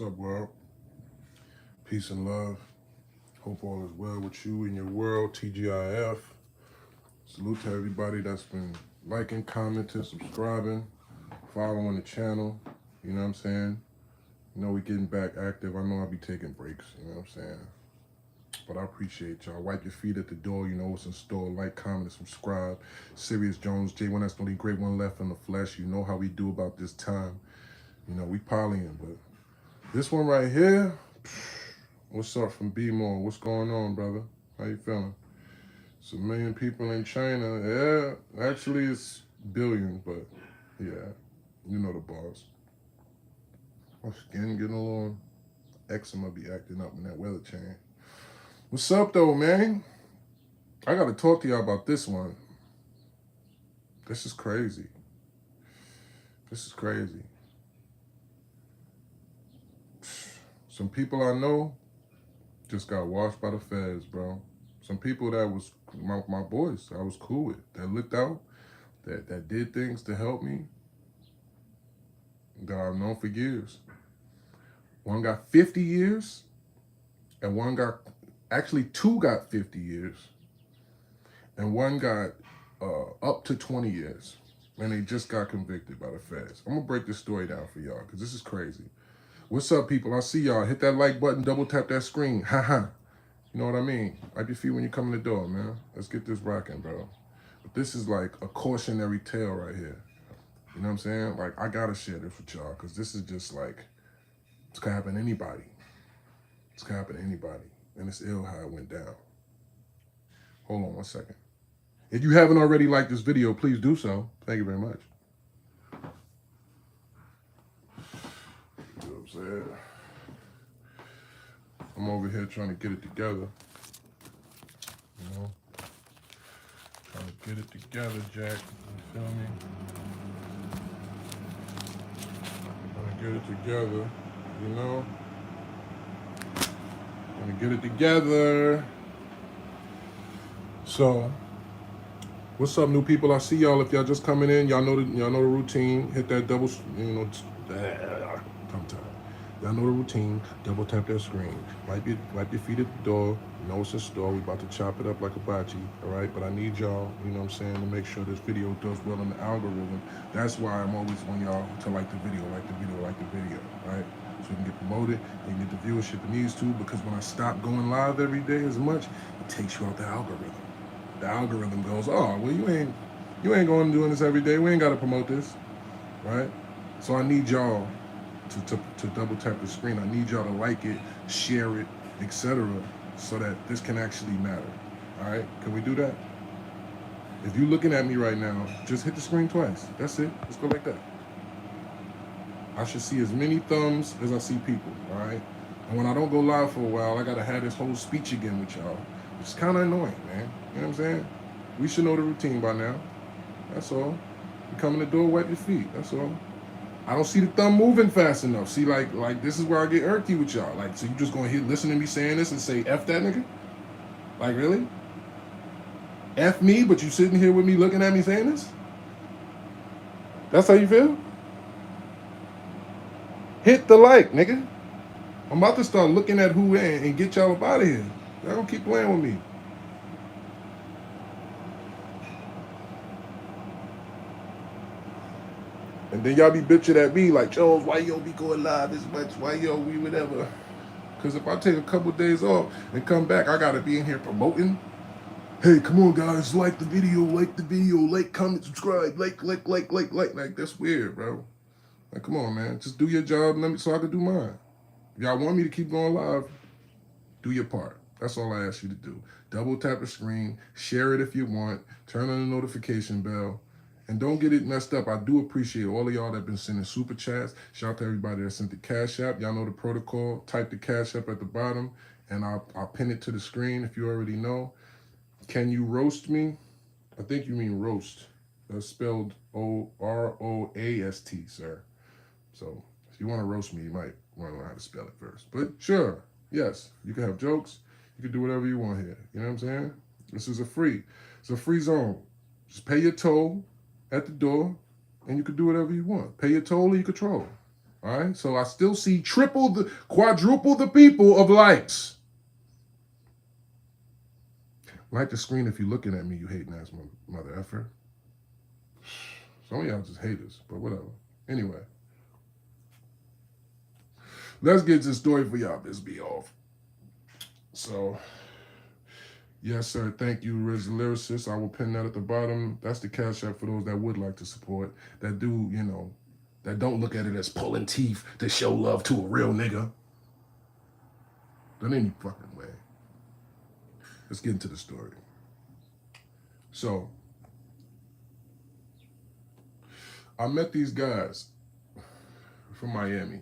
up, world? Peace and love. Hope all is well with you and your world. TGIF. Salute to everybody that's been liking, commenting, subscribing, following the channel. You know what I'm saying? You know we getting back active. I know I'll be taking breaks. You know what I'm saying? But I appreciate y'all. Wipe your feet at the door. You know what's in store. Like, comment, and subscribe. Serius Jones, J1, that's the only great one left in the flesh. You know how we do about this time. You know, we polying, but this one right here, what's up from B-More? What's going on, brother? How you feeling? It's a million people in China. Yeah, actually it's billion, but yeah, you know the boss. My skin getting a little eczema be acting up in that weather change. What's up though, man? I gotta talk to y'all about this one. This is crazy. This is crazy. Some people I know just got washed by the feds, bro. Some people that was my boys I was cool with, that looked out, that did things to help me, that I've known for years. One got 50 years, and one got, actually two got 50 years, and one got up to 20 years. And they just got convicted by the feds. I'm gonna break this story down for y'all, because this is crazy. What's up, people? I see y'all. Hit that like button, double tap that screen. Haha. You know what I mean? Wipe your feet when you come in the door, man. Let's get this rocking, bro. But this is like a cautionary tale right here. You know what I'm saying? Like, I gotta share this with y'all, because this is just like, it's gonna happen to anybody. It's gonna happen to anybody. And it's ill how it went down. Hold on one second. If you haven't already liked this video, please do so. Thank you very much. You know what I'm saying? I'm over here trying to get it together. You know? Trying to get it together, Jack. You feel me? Trying to get it together, you know? Trying to get it together. So, what's up, new people? I see y'all. If y'all just coming in, y'all know the routine. Hit that double, tongue tie. Y'all know the routine. Double tap that screen. Wipe your feet at the door. You know what's in store. We about to chop it up like a bocce, all right? But I need y'all, you know what I'm saying, to make sure this video does well in the algorithm. That's why I'm always on y'all to like the video, all right? So we can get promoted and get the viewership it needs to, because when I stop going live every day as much, it takes you out the algorithm. The algorithm goes, oh, well, you ain't going and doing this every day. We ain't got to promote this, right? So I need y'all to double tap the screen. I need y'all to like it, share it, etc., so that this can actually matter. All right? Can we do that? If you're looking at me right now, just hit the screen twice. That's it. Let's go like that. I should see as many thumbs as I see people, all right? And when I don't go live for a while, I gotta have this whole speech again with y'all. It's kind of annoying, man. You know what I'm saying? We should know the routine by now. That's all. You come in the door, wipe your feet. That's all. I don't see the thumb moving fast enough. See, like this is where I get irky with y'all. Like, so you just gonna listen to me saying this and say F that nigga? Like, really? F me, but you sitting here with me looking at me saying this? That's how you feel? Hit the like, nigga. I'm about to start looking at who and get y'all up out of here. Y'all don't keep playing with me. And then y'all be bitching at me like, Jones, why you don't be going live as much? Why you don't be whatever? Because if I take a couple of days off and come back, I got to be in here promoting. Hey, come on, guys, like the video, like, comment, subscribe, like. Like, that's weird, bro. Like, come on, man. Just do your job so I can do mine. If y'all want me to keep going live, do your part. That's all I ask you to do. Double tap the screen, share it if you want, turn on the notification bell, and don't get it messed up. I do appreciate all of y'all that have been sending super chats. Shout out to everybody that sent the Cash App. Y'all know the protocol. Type the Cash App at the bottom, and I'll pin it to the screen if you already know. Can you roast me? I think you mean roast. That's spelled O-R-O-A-S-T, sir. So if you want to roast me, you might want to know how to spell it first. But sure, yes, you can have jokes. You can do whatever you want here. You know what I'm saying? This is it's a free zone. Just pay your toll at the door, and you can do whatever you want. Pay your toll or you control. All right, so I still see quadruple the people of likes. Like the screen if you're looking at me, you hating ass mother effer. Some of y'all just haters, but whatever. Anyway, let's get to the story for y'all. This be off. So, yes, sir. Thank you, Riz Lyricist. I will pin that at the bottom. That's the cash app for those that would like to support. That do, that don't look at it as pulling teeth to show love to a real nigga. Not any fucking way. Let's get into the story. So, I met these guys from Miami.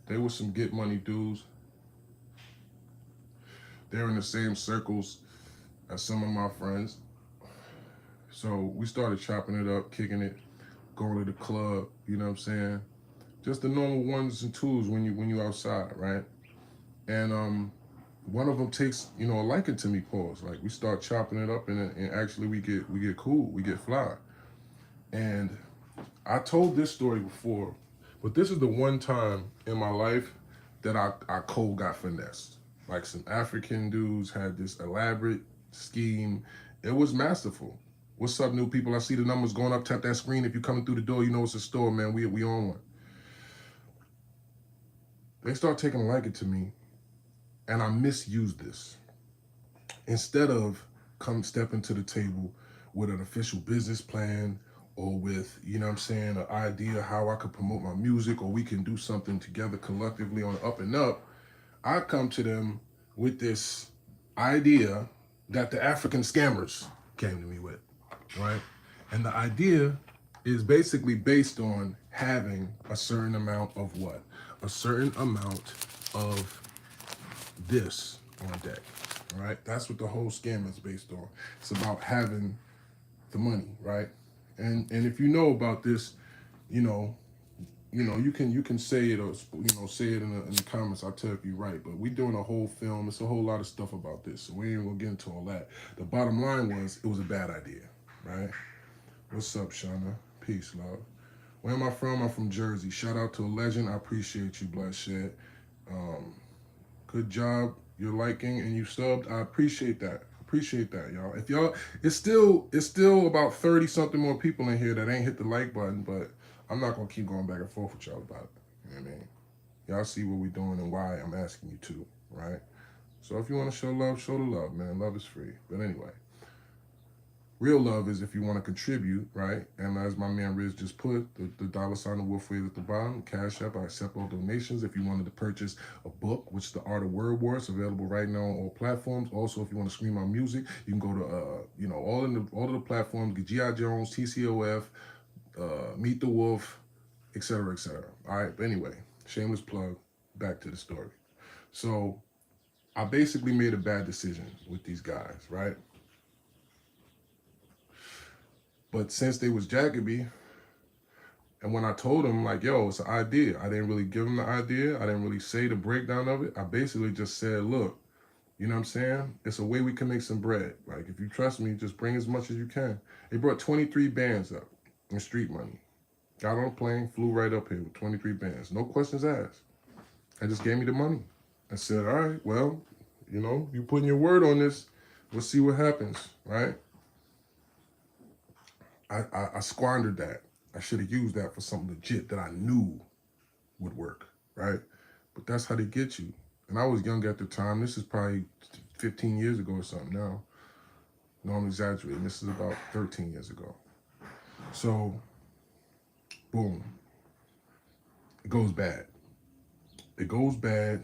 They were some get money dudes. They're in the same circles as some of my friends. So we started chopping it up, kicking it, going to the club, you know what I'm saying? Just the normal ones and twos when you outside, right? And one of them takes, a liking to me, pause. Like we start chopping it up and actually we get cool, we get fly. And I told this story before, but this is the one time in my life that I cold got finessed. Like some African dudes had this elaborate scheme. It was masterful. What's up, new people? I see the numbers going up. Tap that screen. If you're coming through the door, you know it's a store, man. We on one. They start taking a liking to me, and I misused this. Instead of come stepping to the table with an official business plan or with, an idea how I could promote my music or we can do something together collectively on the up and up, I come to them with this idea that the African scammers came to me with, right? And the idea is basically based on having a certain amount of what? A certain amount of this on deck, right? That's what the whole scam is based on. It's about having the money, right? And if you know about this, you can say it or say it in the comments. I'll tell if you're right. But we doing a whole film. It's a whole lot of stuff about this, so we ain't gonna get into all that. The bottom line was it was a bad idea, right? What's up, Shauna? Peace, love. Where am I from? I'm from Jersey. Shout out to a legend. I appreciate you, Bloodshed. Good job. You're liking and you subbed. I appreciate that. Appreciate that, y'all. If y'all, it's still about 30 something more people in here that ain't hit the like button, but I'm not gonna keep going back and forth with y'all about it. You know what I mean? Y'all see what we're doing and why I'm asking you to, right? So if you want to show the love, man. Love is free. But anyway, real love is if you want to contribute, right? And as my man Riz just put, the dollar sign of Wolf Wave at the bottom, Cash App, I accept all donations. If you wanted to purchase a book, which is The Art of Word War, it's available right now on all platforms. Also, if you want to stream my music, you can go to all of the platforms, get G.I. Jones, TCOF, Meet the Wolf, etc., etc. All right, but anyway, shameless plug, back to the story. So I basically made a bad decision with these guys, right? But since they was Jacoby, and when I told them, like, yo, it's an idea, I didn't really give them the idea. I didn't really say the breakdown of it. I basically just said, look, you know what I'm saying? It's a way we can make some bread. Like, if you trust me, just bring as much as you can. They brought 23 bands up in street money. Got on a plane, flew right up here with 23 bands. No questions asked. And just gave me the money. I said, all right, well, you putting your word on this. We'll see what happens, right? I squandered that. I should have used that for something legit that I knew would work, right? But that's how they get you. And I was young at the time. This is probably 15 years ago or something now. No, I'm exaggerating. This is about 13 years ago. So, boom. It goes bad. It goes bad.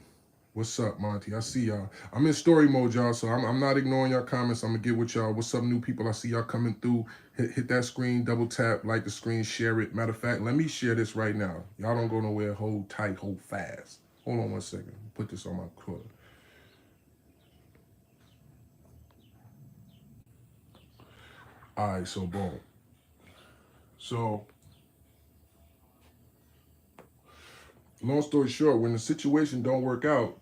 What's up, Monty? I see y'all. I'm in story mode, y'all, so I'm not ignoring y'all comments. I'm going to get with y'all. What's up, new people? I see y'all coming through. Hit that screen, double tap, like the screen, share it. Matter of fact, let me share this right now. Y'all don't go nowhere. Hold tight, hold fast. Hold on one second. Put this on my Twitter. All right, so boom. So, long story short, when the situation don't work out,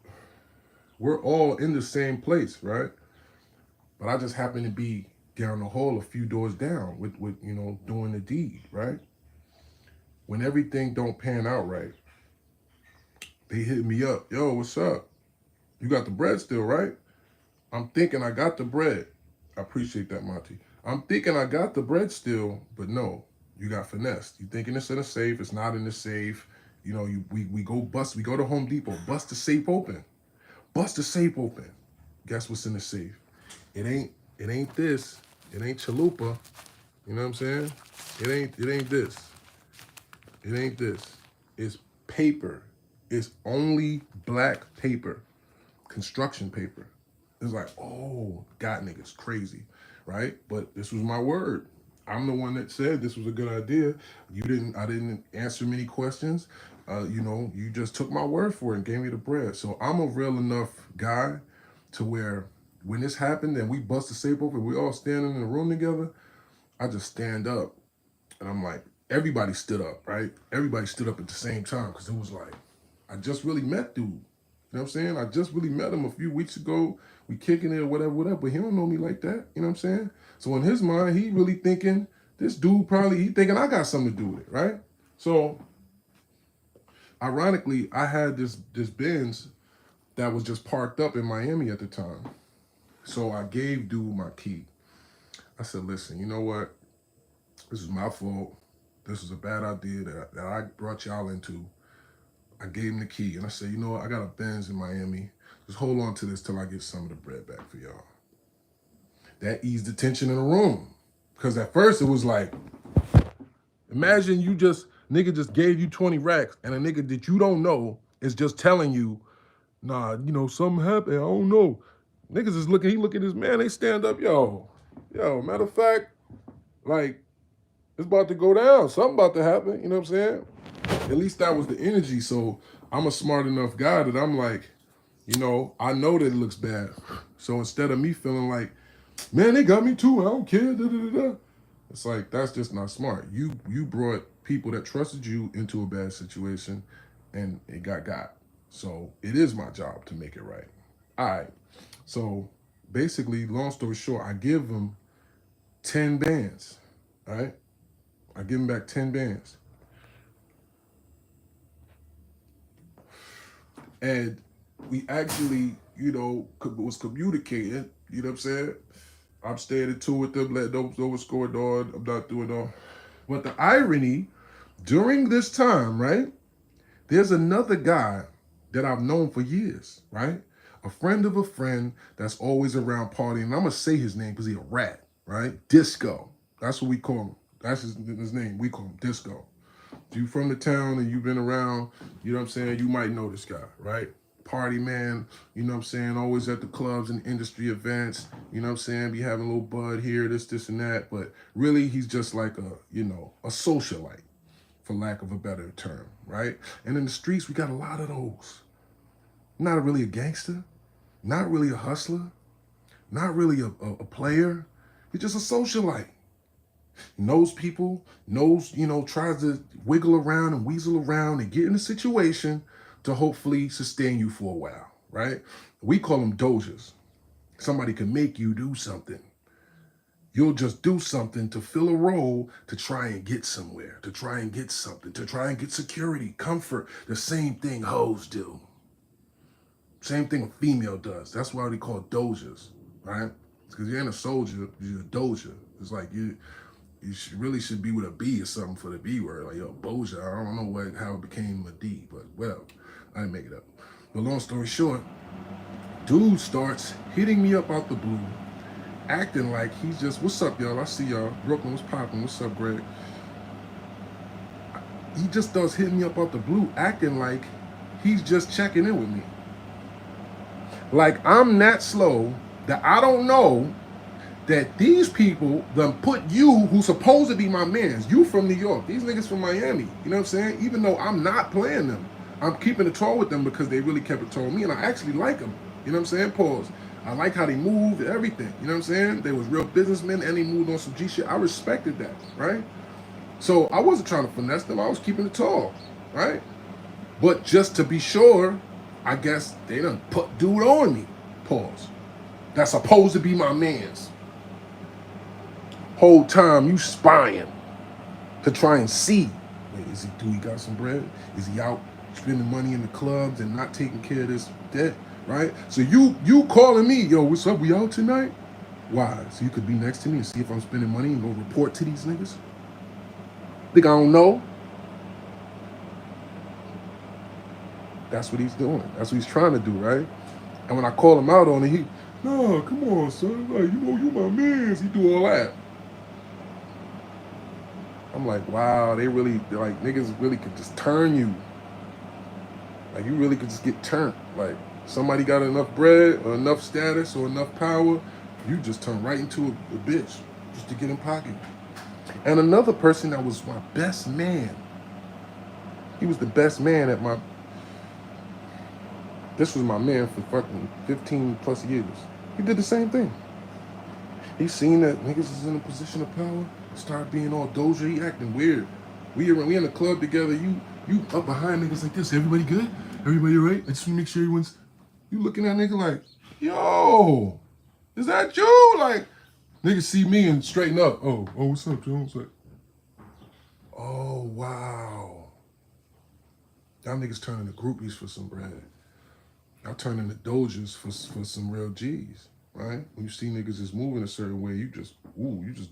we're all in the same place, right? But I just happen to be down the hall a few doors down with doing the deed, right? When everything don't pan out right, they hit me up. Yo, what's up? You got the bread still, right? I'm thinking I got the bread. I appreciate that, Monty. I'm thinking I got the bread still, but no, you got finessed. You thinking it's in a safe, it's not in the safe. You know, we go bust, we go to Home Depot, bust the safe open. Bust the safe open. Guess what's in the safe? It ain't this. It ain't chalupa. You know what I'm saying? It ain't this. It ain't this. It's paper. It's only black paper. Construction paper. It's like, oh, God niggas crazy, right? But this was my word. I'm the one that said this was a good idea. I didn't answer many questions. You just took my word for it and gave me the bread. So I'm a real enough guy to where when this happened and we bust the safe open, we all standing in the room together, I just stand up and I'm like, everybody stood up, right? Everybody stood up at the same time because it was like, I just really met dude. You know what I'm saying? I just really met him a few weeks ago. We kicking it or whatever, but he don't know me like that. You know what I'm saying? So in his mind, he really thinking, this dude probably, he thinking I got something to do with it, right? So ironically, I had this Benz that was just parked up in Miami at the time. So I gave dude my key. I said, listen, you know what? This is my fault. This was a bad idea that I brought y'all into. I gave him the key and I said, you know what? I got a Benz in Miami. Just hold on to this till I get some of the bread back for y'all. That eased the tension in the room. Because at first it was like, imagine nigga just gave you 20 racks and a nigga that you don't know is just telling you, nah, something happened. I don't know. Niggas is looking, he look at his man, they stand up, yo, matter of fact, like, it's about to go down. Something about to happen, you know what I'm saying? At least that was the energy. So I'm a smart enough guy that I'm like, I know that it looks bad. So instead of me feeling like, man, they got me too, I don't care, da, da, da, da. It's like, that's just not smart. You brought people that trusted you into a bad situation and it got. So it is my job to make it right. All right. So basically, long story short, I give them 10 bands. All right. I give them back 10 bands. And we actually, was communicating, you know what I'm saying? I'm staying in tune with them, letting them know what's going on. I'm not doing all. But the irony, during this time, right, there's another guy that I've known for years, right? A friend of a friend that's always around partying. And I'm going to say his name because he's a rat, right? Disco. That's what we call him. That's his name. We call him Disco. If you from the town and you've been around, you know what I'm saying, you might know this guy, right? Party man, you know what I'm saying, always at the clubs and industry events, you know what I'm saying, be having a little bud here, this and that, but really he's just like a socialite, for lack of a better term, right? And in the streets, we got a lot of those. Not really a gangster, not really a hustler, not really a player. He's just a socialite. Knows people, tries to wiggle around and weasel around and get in a situation to hopefully sustain you for a while, right? We call them dojas. Somebody can make you do something. You'll just do something to fill a role to try and get somewhere, to try and get something, to try and get security, comfort. The same thing hoes do. Same thing a female does. That's why they call dojas, right? Because you ain't a soldier, you're a doja. It's like you really should be with a B or something for the B word. Like, yo, Boja, I don't know how it became a D, but well, I didn't make it up. But long story short, dude starts hitting me up out the blue, acting like he's just, what's up, y'all? I see y'all. Brooklyn, what's poppin'? What's up, Greg? He just starts hitting me up out the blue, acting like he's just checking in with me. Like I'm that slow that I don't know that these people done put you, who's supposed to be my mans, you from New York, these niggas from Miami, you know what I'm saying? Even though I'm not playing them, I'm keeping it tall with them because they really kept it tall with me, and I actually like them, you know what I'm saying? Pause. I like how they moved, everything, you know what I'm saying? They was real businessmen, and they moved on some G shit. I respected that, right? So I wasn't trying to finesse them, I was keeping it tall, right? But just to be sure, I guess they done put dude on me, pause. That's supposed to be my mans. Whole time you spying to try and see Do he got some bread? Is he out spending money in the clubs and not taking care of this debt? Right? So you calling me, yo, what's up? We out tonight? Why? So you could be next to me and see if I'm spending money and go report to these niggas? Think I don't know? That's what he's doing. That's what he's trying to do, right? And when I call him out on it, no, come on, son. Like, you my mans. He do all that. I'm like, wow, like, niggas really could just turn you. Like, you really could just get turned. Like, somebody got enough bread or enough status or enough power, you just turn right into a bitch just to get in pocket. And another person that was my best man, he was the best man at my, this was my man for fucking 15 plus years. He did the same thing. He seen that niggas is in a position of power, start being all doja, he acting weird. We in the club together, you up behind niggas like this, everybody good? Everybody right? I just want to make sure everyone's, you looking at nigga like, yo, is that you? Like, niggas see me and straighten up. Oh, what's up, Jones? Like, oh, wow. Y'all niggas turning to groupies for some bread. Y'all turning to dojas for some real G's, right? When you see niggas is moving a certain way, you just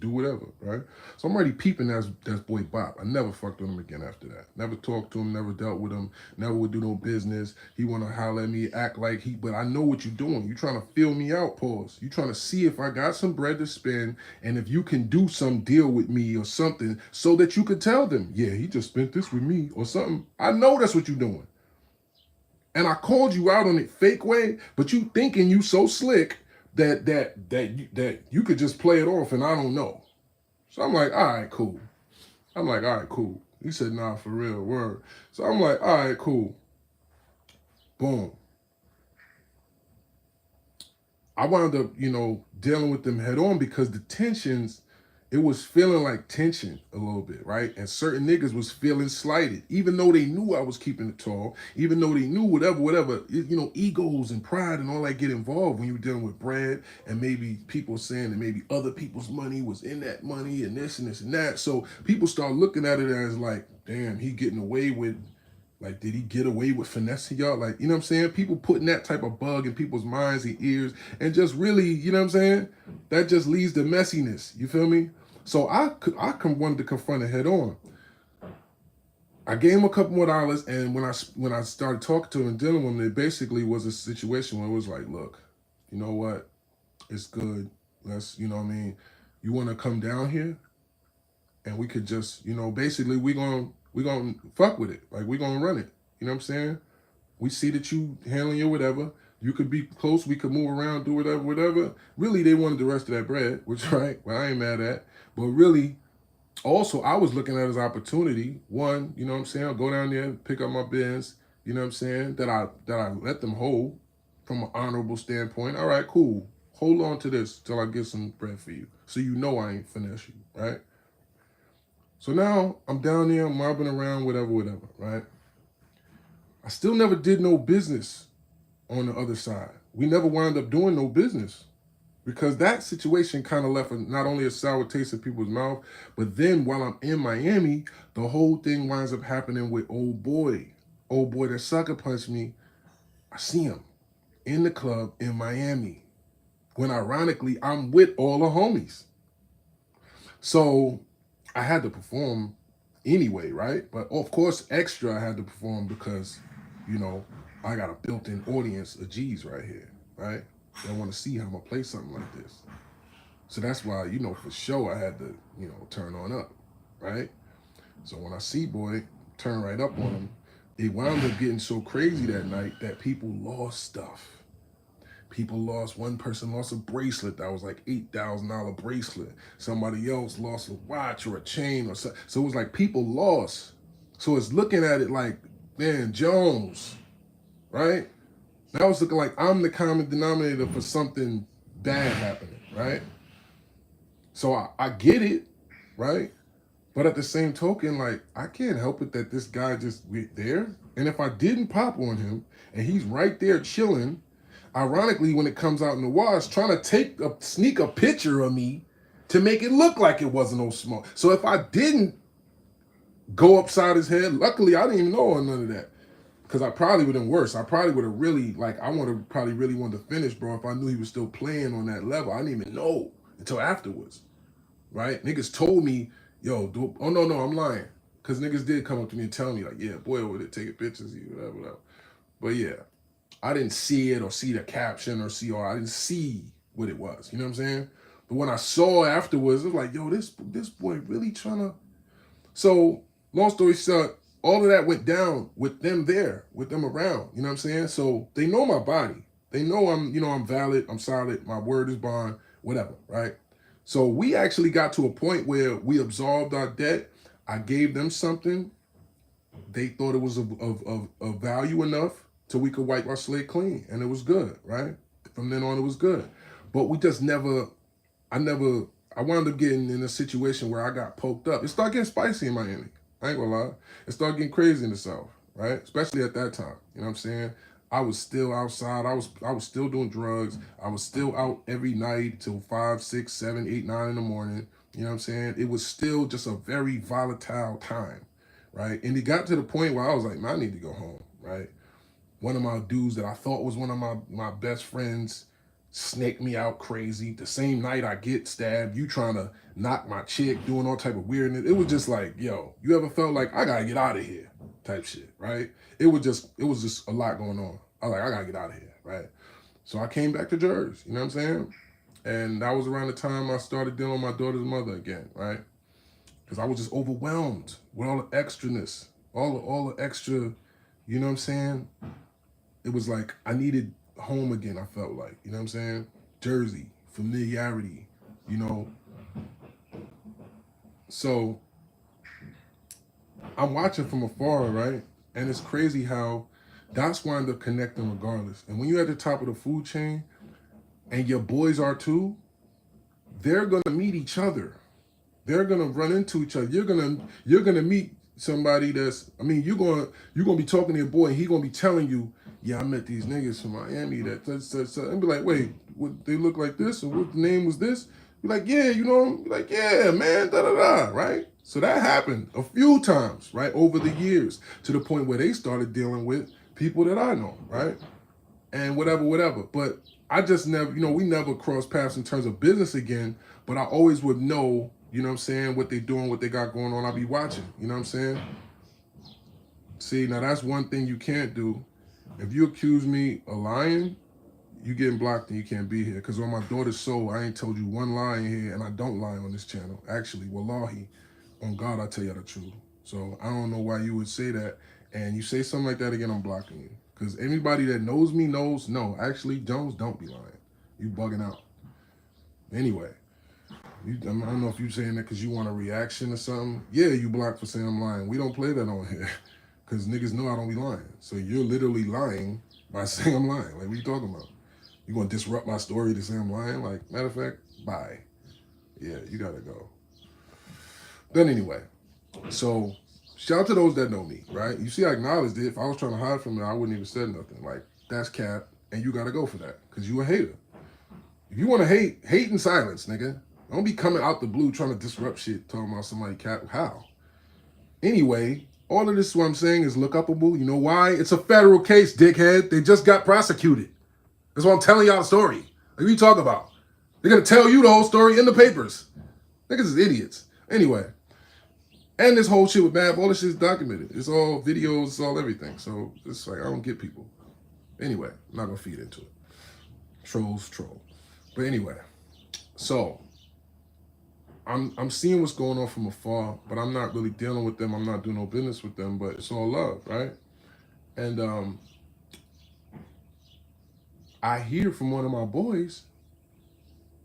do whatever, right? So I'm already peeping that's boy Bop. I never fucked with him again after that. Never talked to him, never dealt with him, never would do no business. He wanna holler at me, act like but I know what you're doing. You trying to feel me out, pause. You trying to see if I got some bread to spend and if you can do some deal with me or something so that you could tell them, yeah, he just spent this with me or something. I know that's what you're doing. And I called you out on it fake way, but you thinking you so slick that you could just play it off and I don't know. So I'm like, all right, cool. He said, nah, for real, word. So I'm like, all right, cool. Boom. I wound up, dealing with them head on because the tensions, it was feeling like tension a little bit, right? And certain niggas was feeling slighted, even though they knew I was keeping it tall, even though they knew whatever, egos and pride and all that get involved when you're dealing with bread and maybe people saying that maybe other people's money was in that money and this and this and that. So people start looking at it as like, damn, he getting away with, like, did he get away with finessing y'all? Like, you know what I'm saying? People putting that type of bug in people's minds and ears and just really, you know what I'm saying? That just leads to messiness. You feel me? So I wanted to confront it head on. I gave him a couple more dollars, and when I started talking to him and dealing with him, it basically was a situation where it was like, look, you know what? It's good. Let's, you know what I mean? You want to come down here? And we could just, basically we gonna fuck with it. Like, we gonna run it. You know what I'm saying? We see that you handling your whatever. You could be close. We could move around, do whatever. Really, they wanted the rest of that bread, which, right, well, I ain't mad at. But really, also, I was looking at his opportunity. One, you know what I'm saying? I'll go down there, pick up my bins, you know what I'm saying? That I let them hold from an honorable standpoint. All right, cool. Hold on to this till I get some bread for you. So you know I ain't finesse you, right? So now I'm down there, I'm mobbing around, whatever, right? I still never did no business on the other side. We never wound up doing no business because that situation kind of left not only a sour taste in people's mouth, but then while I'm in Miami, the whole thing winds up happening with old boy that sucker punched me. I see him in the club in Miami when ironically I'm with all the homies. So I had to perform anyway, right? But of course, extra I had to perform because, I got a built-in audience of G's right here, right? They want to see how I'm gonna play something like this. So that's why, for sure I had to, turn on up, right? So when I see boy turn right up on him, it wound up getting so crazy that night that people lost stuff. One person lost a bracelet that was like $8,000 bracelet. Somebody else lost a watch or a chain or something. So it was like people lost. So it's looking at it like, man, Jones, right? Now it's looking like I'm the common denominator for something bad happening, right? So I get it, right? But at the same token, like, I can't help it that this guy just went there. And if I didn't pop on him and he's right there chilling, ironically, when it comes out in the wash, trying to sneak a picture of me to make it look like it wasn't no smoke. So if I didn't go upside his head. Luckily, I didn't even know none of that. Because I probably would have been worse. I probably would have really, like, I would have probably really wanted to finish, bro, if I knew he was still playing on that level. I didn't even know until afterwards, right? Niggas told me, yo, oh, no, I'm lying. Because niggas did come up to me and tell me, like, yeah, boy over there taking pictures of you, whatever. But yeah, I didn't see it or see the caption or I didn't see what it was. You know what I'm saying? But when I saw afterwards, it was like, yo, this boy really trying to. So, long story short, all of that went down with them there, with them around. You know what I'm saying? So they know my body. They know I'm valid, I'm solid, my word is bond, whatever, right? So we actually got to a point where we absolved our debt. I gave them something. They thought it was of value enough till we could wipe our slate clean. And it was good, right? From then on, it was good. But we just never, I never, I wound up getting in a situation where I got poked up. It started getting spicy in Miami. I ain't gonna lie. It started getting crazy in the South, right? Especially at that time. You know what I'm saying? I was still outside. I was still doing drugs. I was still out every night till 5, 6, 7, 8, 9 in the morning. You know what I'm saying? It was still just a very volatile time, right? And it got to the point where I was like, man, I need to go home, right? One of my dudes that I thought was one of my best friends snake me out crazy. The same night I get stabbed, you trying to knock my chick, doing all type of weirdness. It was just like, yo, you ever felt like I gotta get out of here type shit, right? It was just a lot going on. I was like, I gotta get out of here, right? So I came back to Jersey, you know what I'm saying? And that was around the time I started dealing with my daughter's mother again, right? Because I was just overwhelmed with all the extraness, all the extra, you know what I'm saying? It was like I needed home again, I felt like. You know what I'm saying? Jersey, familiarity, you know. So I'm watching from afar, right? And it's crazy how that's wind up connecting regardless. And when you're at the top of the food chain and your boys are too, they're gonna meet each other. They're gonna run into each other. You're gonna meet somebody that's, I mean, you're gonna be talking to your boy and he gonna be telling you, yeah, I met these niggas from Miami and be like, wait, what, they look like this, or what name was this? Be like, yeah, you know, be like, yeah, man, da da da, right? So that happened a few times, right, over the years, to the point where they started dealing with people that I know, right? And whatever. But I just never, we never crossed paths in terms of business again, but I always would know, you know what I'm saying, what they doing, what they got going on. I'll be watching, you know what I'm saying? See, now that's one thing you can't do. If you accuse me of lying, you getting blocked and you can't be here. Because on my daughter's soul, I ain't told you one lie in here, and I don't lie on this channel. Actually, wallahi, on God, I tell you the truth. So I don't know why you would say that. And you say something like that again, I'm blocking you. Because anybody that knows me knows, no, actually, Jones, don't be lying. You bugging out. Anyway, I don't know if you saying that because you want a reaction or something. Yeah, you blocked for saying I'm lying. We don't play that on here. Because niggas know I don't be lying. So you're literally lying by saying I'm lying. Like, what are you talking about? You gonna disrupt my story to say I'm lying? Like, matter of fact, bye. Yeah, you gotta go. But anyway, so shout out to those that know me, right? You see, I acknowledged it. If I was trying to hide from it, I wouldn't even said nothing. Like, that's cap, and you gotta go for that. Because you a hater. If you wanna hate in silence, nigga. Don't be coming out the blue trying to disrupt shit, talking about somebody cap. How? Anyway, all of this, what I'm saying, is look upable. You know why? It's a federal case, dickhead. They just got prosecuted. That's why I'm telling y'all the story. Like, what you talk about? They're going to tell you the whole story in the papers. Niggas is idiots. Anyway, and this whole shit with Mav, all this shit is documented. It's all videos, it's all everything. So it's like, I don't get people. Anyway, I'm not going to feed into it. Trolls troll. But anyway, so I'm seeing what's going on from afar, but I'm not really dealing with them. I'm not doing no business with them, but it's all love, right? And I hear from one of my boys,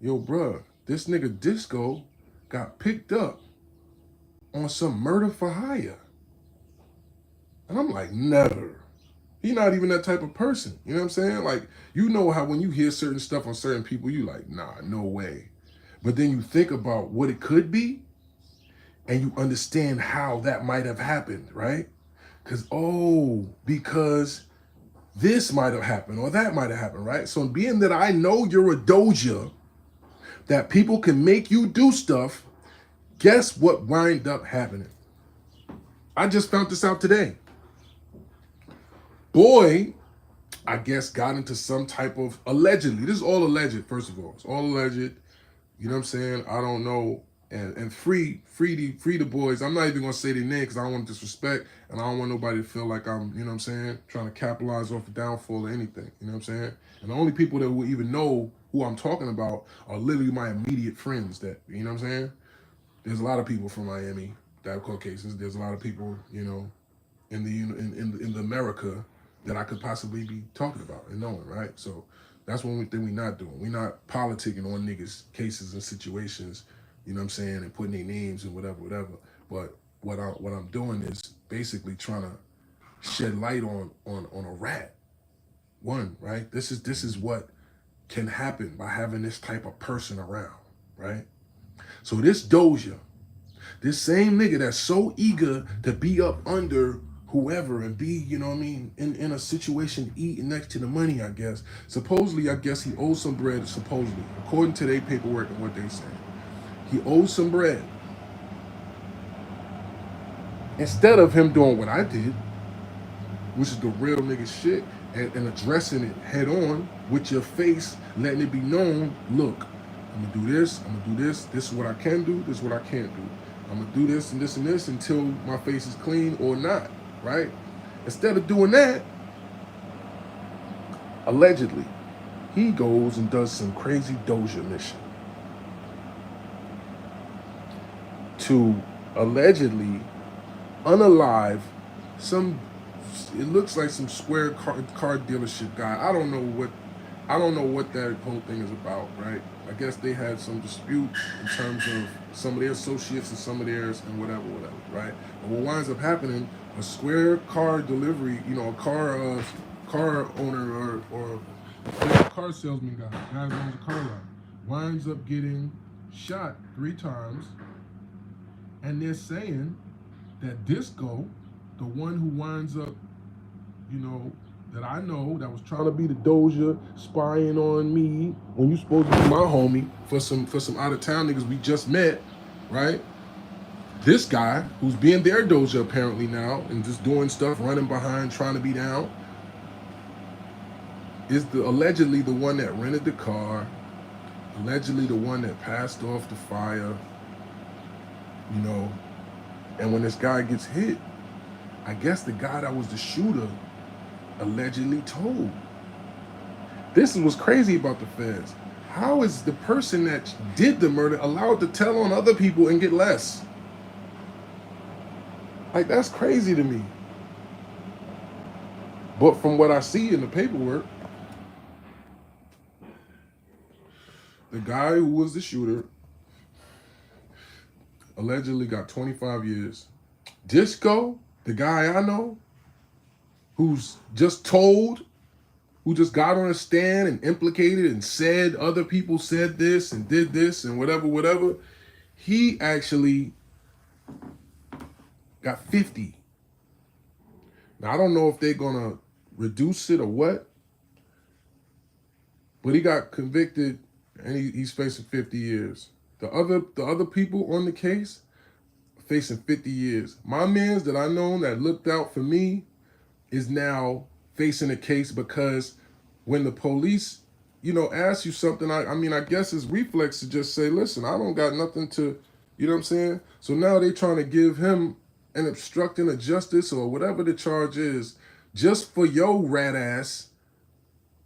yo, bruh, this nigga Disco got picked up on some murder for hire. And I'm like, never. He not even that type of person. You know what I'm saying? Like, you know how when you hear certain stuff on certain people, you like, nah, no way. But then you think about what it could be, and you understand how that might have happened, right? Because this might have happened or that might have happened, right? So being that I know you're a doja, that people can make you do stuff, guess what wind up happening? I just found this out today. Boy, I guess got into some type of, allegedly, this is all alleged, first of all. It's all alleged. You know what I'm saying? I don't know. And free the boys. I'm not even gonna say their name because I don't want disrespect and I don't want nobody to feel like I'm, you know what I'm saying, trying to capitalize off the downfall or anything. You know what I'm saying? And the only people that will even know who I'm talking about are literally my immediate friends that, you know what I'm saying? There's a lot of people from Miami that are Caucasians. There's a lot of people, you know, in the America that I could possibly be talking about and knowing, right? So that's one thing we're not doing. We're not politicking on niggas' cases and situations, you know what I'm saying, and putting their names and whatever. But what I'm doing is basically trying to shed light on a rat. One, right? This is what can happen by having this type of person around, right? So this Doja, this same nigga that's so eager to be up under whoever and be, you know what I mean, in a situation eating next to the money, I guess. Supposedly, I guess he owes some bread, supposedly, according to their paperwork and what they say. He owes some bread. Instead of him doing what I did, which is the real nigga shit, and addressing it head on with your face, letting it be known, look, I'm gonna do this, I'm gonna do this, this is what I can do, this is what I can't do. I'm gonna do this and this and this until my face is clean or not, right? Instead of doing that, allegedly, he goes and does some crazy Doja mission to allegedly unalive some, it looks like some square car dealership guy. I don't know what that whole thing is about, right? I guess they had some dispute in terms of some of their associates and some of theirs and whatever, right? But what winds up happening, a square car delivery, you know, a car owner or a car salesman guy who owns a car lot, winds up getting shot 3 times, and they're saying that Disco, the one who winds up, you know, that I know that was trying to be the Doja, spying on me when you supposed to be my homie for some out of town niggas we just met, right? This guy who's being their Doja apparently now and just doing stuff, running behind, trying to be down, is allegedly the one that rented the car, allegedly the one that passed off the fire, you know. And when this guy gets hit, I guess the guy that was the shooter allegedly told. This is what's crazy about the feds. How is the person that did the murder allowed to tell on other people and get less? Like, that's crazy to me. But from what I see in the paperwork, the guy who was the shooter allegedly got 25 years. Disco, the guy I know, who's just told, who just got on a stand and implicated and said other people said this and did this and whatever, he actually got 50. Now, I don't know if they're gonna reduce it or what, but he got convicted and he's facing 50 years. The other people on the case facing 50 years. My mans that I know that looked out for me is now facing a case because when the police, you know, ask you something, I mean, I guess it's reflex to just say, listen, I don't got nothing to, you know what I'm saying? So now they trying to give him an obstructing of justice or whatever the charge is, just for your rat ass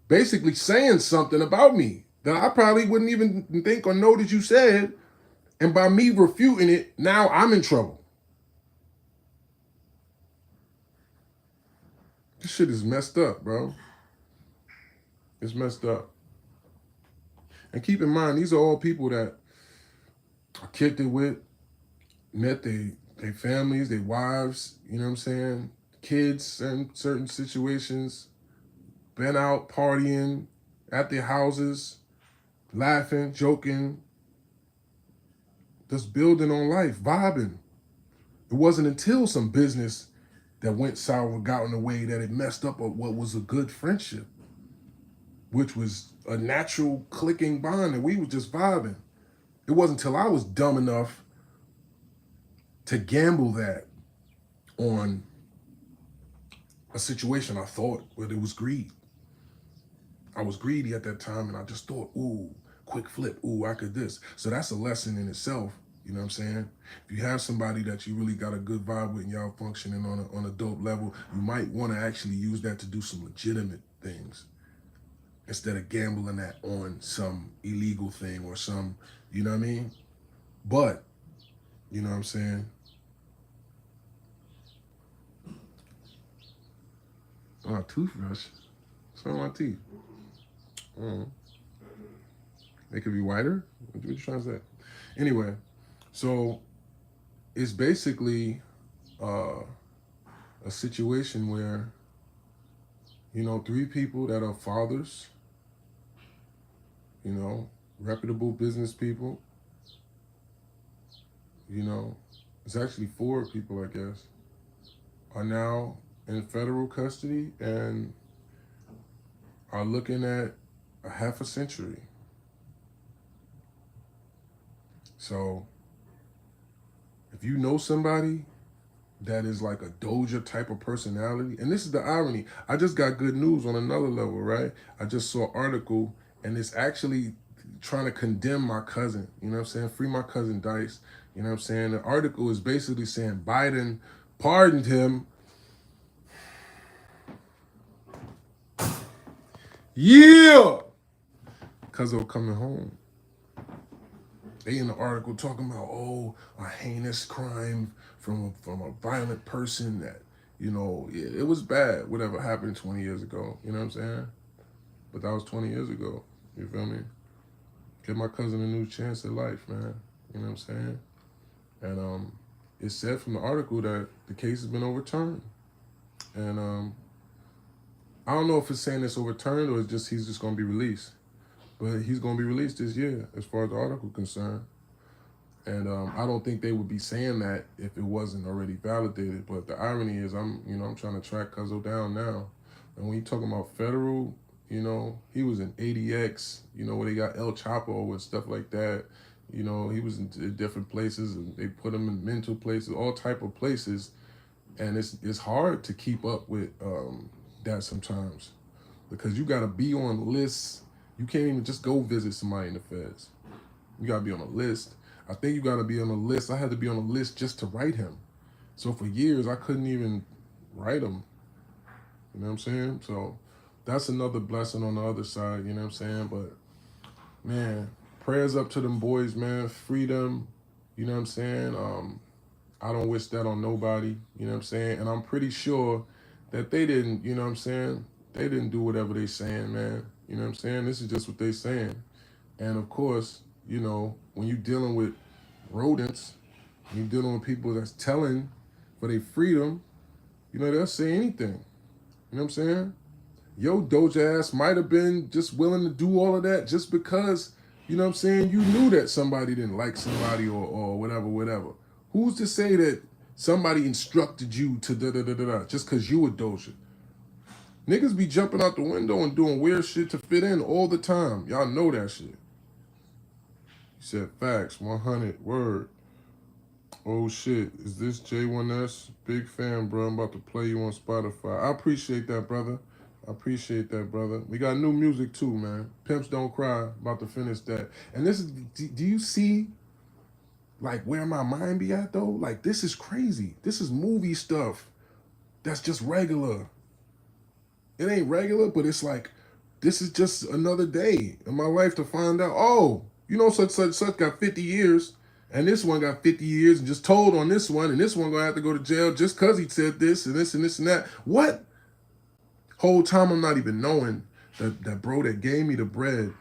basically saying something about me that I probably wouldn't even think or know that you said. And by me refuting it, now I'm in trouble. This shit is messed up, bro. It's messed up. And keep in mind, these are all people that I kicked it with, met their families, their wives, you know what I'm saying? Kids in certain situations, been out partying at their houses, laughing, joking, just building on life, vibing. It wasn't until some business that went sour and got in the way that it messed up what was a good friendship, which was a natural clicking bond, and we was just vibing. It wasn't until I was dumb enough to gamble that on a situation I thought, but it was greed. I was greedy at that time, and I just thought, ooh, quick flip, ooh, I could this. So that's a lesson in itself. You know what I'm saying? If you have somebody that you really got a good vibe with and y'all functioning on a dope level, you might want to actually use that to do some legitimate things instead of gambling that on some illegal thing or some, you know what I mean? But, you know what I'm saying? Oh, toothbrush. What's on my teeth? Oh, they could be whiter? What you trying to say? Anyway, so it's basically uh, a situation where, three people that are fathers, you know, reputable business people, you know, it's actually four people, I guess, are now in federal custody and are looking at a half a century. So if you know somebody that is like a Doja type of personality, and this is the irony, I just got good news on another level, right? I just saw an article and it's actually trying to condemn my cousin, you know what I'm saying? Free my cousin Dice, you know what I'm saying? The article is basically saying Biden pardoned him. Yeah! Because of coming home. They in the article talking about, oh, a heinous crime from a violent person that, it was bad, whatever happened 20 years ago. You know what I'm saying? But that was 20 years ago. You feel me? Give my cousin a new chance at life, man. You know what I'm saying? And it said from the article that the case has been overturned. And I don't know if it's saying it's overturned or it's just he's just gonna be released. But he's gonna be released this year, as far as the article concerned. And I don't think they would be saying that if it wasn't already validated. But the irony is, I'm trying to track Cuzzo down now. And when you talking about federal, he was in ADX, where they got El Chapo and stuff like that. He was in different places, and they put him in mental places, all type of places. And it's hard to keep up with that sometimes because you got to be on lists. You can't even just go visit somebody in the feds. You gotta be on a list. I think you gotta be on a list. I had to be on a list just to write him. So for years I couldn't even write him. You know what I'm saying? So that's another blessing on the other side, you know what I'm saying? But man, prayers up to them boys, man. Freedom, you know what I'm saying? I don't wish that on nobody, you know what I'm saying? And I'm pretty sure that they didn't, you know what I'm saying? They didn't do whatever they saying, man. You know what I'm saying? This is just what they saying. And of course, when you're dealing with rodents, when you're dealing with people that's telling for their freedom, they'll say anything. You know what I'm saying? Yo, Doja ass might have been just willing to do all of that just because, you know what I'm saying, you knew that somebody didn't like somebody or whatever, whatever. Who's to say that somebody instructed you to da-da-da-da-da just because you were Doja? Niggas be jumping out the window and doing weird shit to fit in all the time. Y'all know that shit. He said facts, 100, word. Oh shit, is this J1S? Big fan, bro. I'm about to play you on Spotify. I appreciate that, brother. I appreciate that, brother. We got new music too, man. Pimps Don't Cry, about to finish that. And this is, do you see like where my mind be at though? Like this is crazy. This is movie stuff that's just regular. It ain't regular, but it's like, this is just another day in my life to find out, oh, such got 50 years, and this one got 50 years and just told on this one, and this one gonna have to go to jail just because he said this and this and this and that. What? Whole time I'm not even knowing that bro that gave me the bread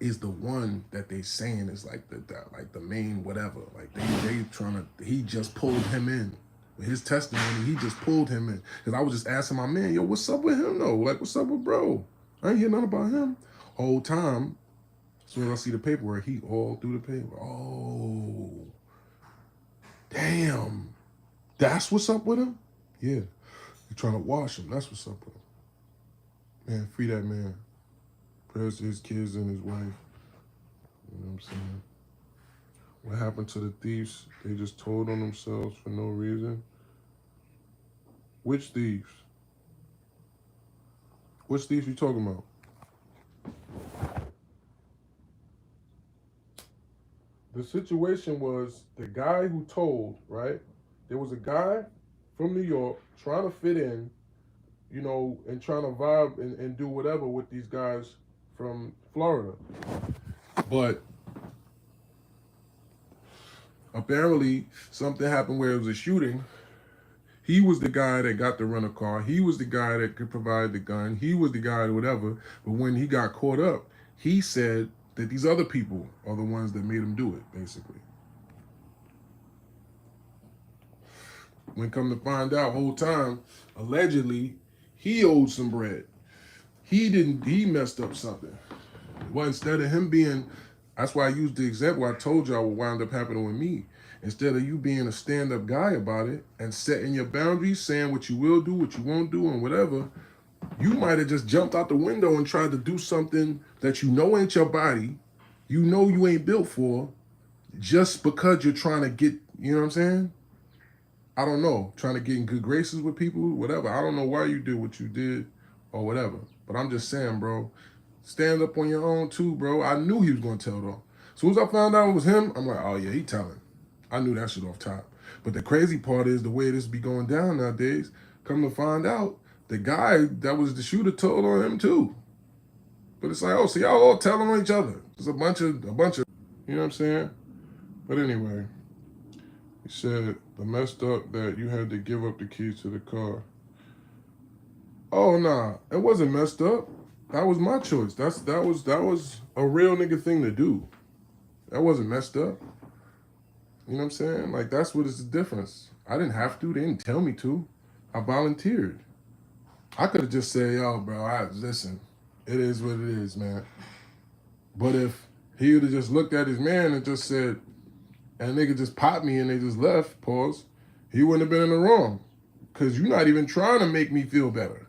is the one that they saying is like the main whatever. Like they trying to, he just pulled him in. With his testimony, he just pulled him in. Because I was just asking my man, yo, what's up with him though? Like, what's up with bro? I ain't hear nothing about him. Whole time, as soon as I see the paperwork, he all through the paper. Oh, damn. That's what's up with him? Yeah. You trying to wash him. That's what's up with him. Man, free that man. Prayers to his kids and his wife. You know what I'm saying? What happened to the thieves? They just told on themselves for no reason. Which thieves? Which thieves you talking about? The situation was the guy who told, right? There was a guy from New York trying to fit in, and trying to vibe and do whatever with these guys from Florida. But apparently something happened where it was a shooting. He was the guy that got to rent a car. He was the guy that could provide the gun. He was the guy, whatever. But when he got caught up, he said that these other people are the ones that made him do it, basically. When come to find out, whole time, allegedly, he owed some bread. He messed up something. Well, instead of him being, that's why I used the example I told y'all what wound up happening with me. Instead of you being a stand-up guy about it and setting your boundaries, saying what you will do, what you won't do, and whatever, you might have just jumped out the window and tried to do something that you know ain't your body, you ain't built for, just because you're trying to get, you know what I'm saying? I don't know, trying to get in good graces with people, whatever. I don't know why you did what you did or whatever. But I'm just saying, bro, stand up on your own too, bro. I knew he was going to tell though. As soon as I found out it was him, I'm like, oh yeah, he telling. I knew that shit off top. But the crazy part is the way this be going down nowadays, come to find out, the guy that was the shooter told on him too. But it's like, oh, so y'all all telling on each other. It's a bunch of, you know what I'm saying? But anyway, he said the messed up that you had to give up the keys to the car. Oh nah, it wasn't messed up. That was my choice. That was a real nigga thing to do. That wasn't messed up. You know what I'm saying? Like that's what is the difference. I didn't have to. They didn't tell me to. I volunteered. I could have just said, yo, bro, listen, it is what it is, man. But if he would have just looked at his man and just said, and nigga just popped me and they just left, pause, he wouldn't have been in the wrong. Because you're not even trying to make me feel better.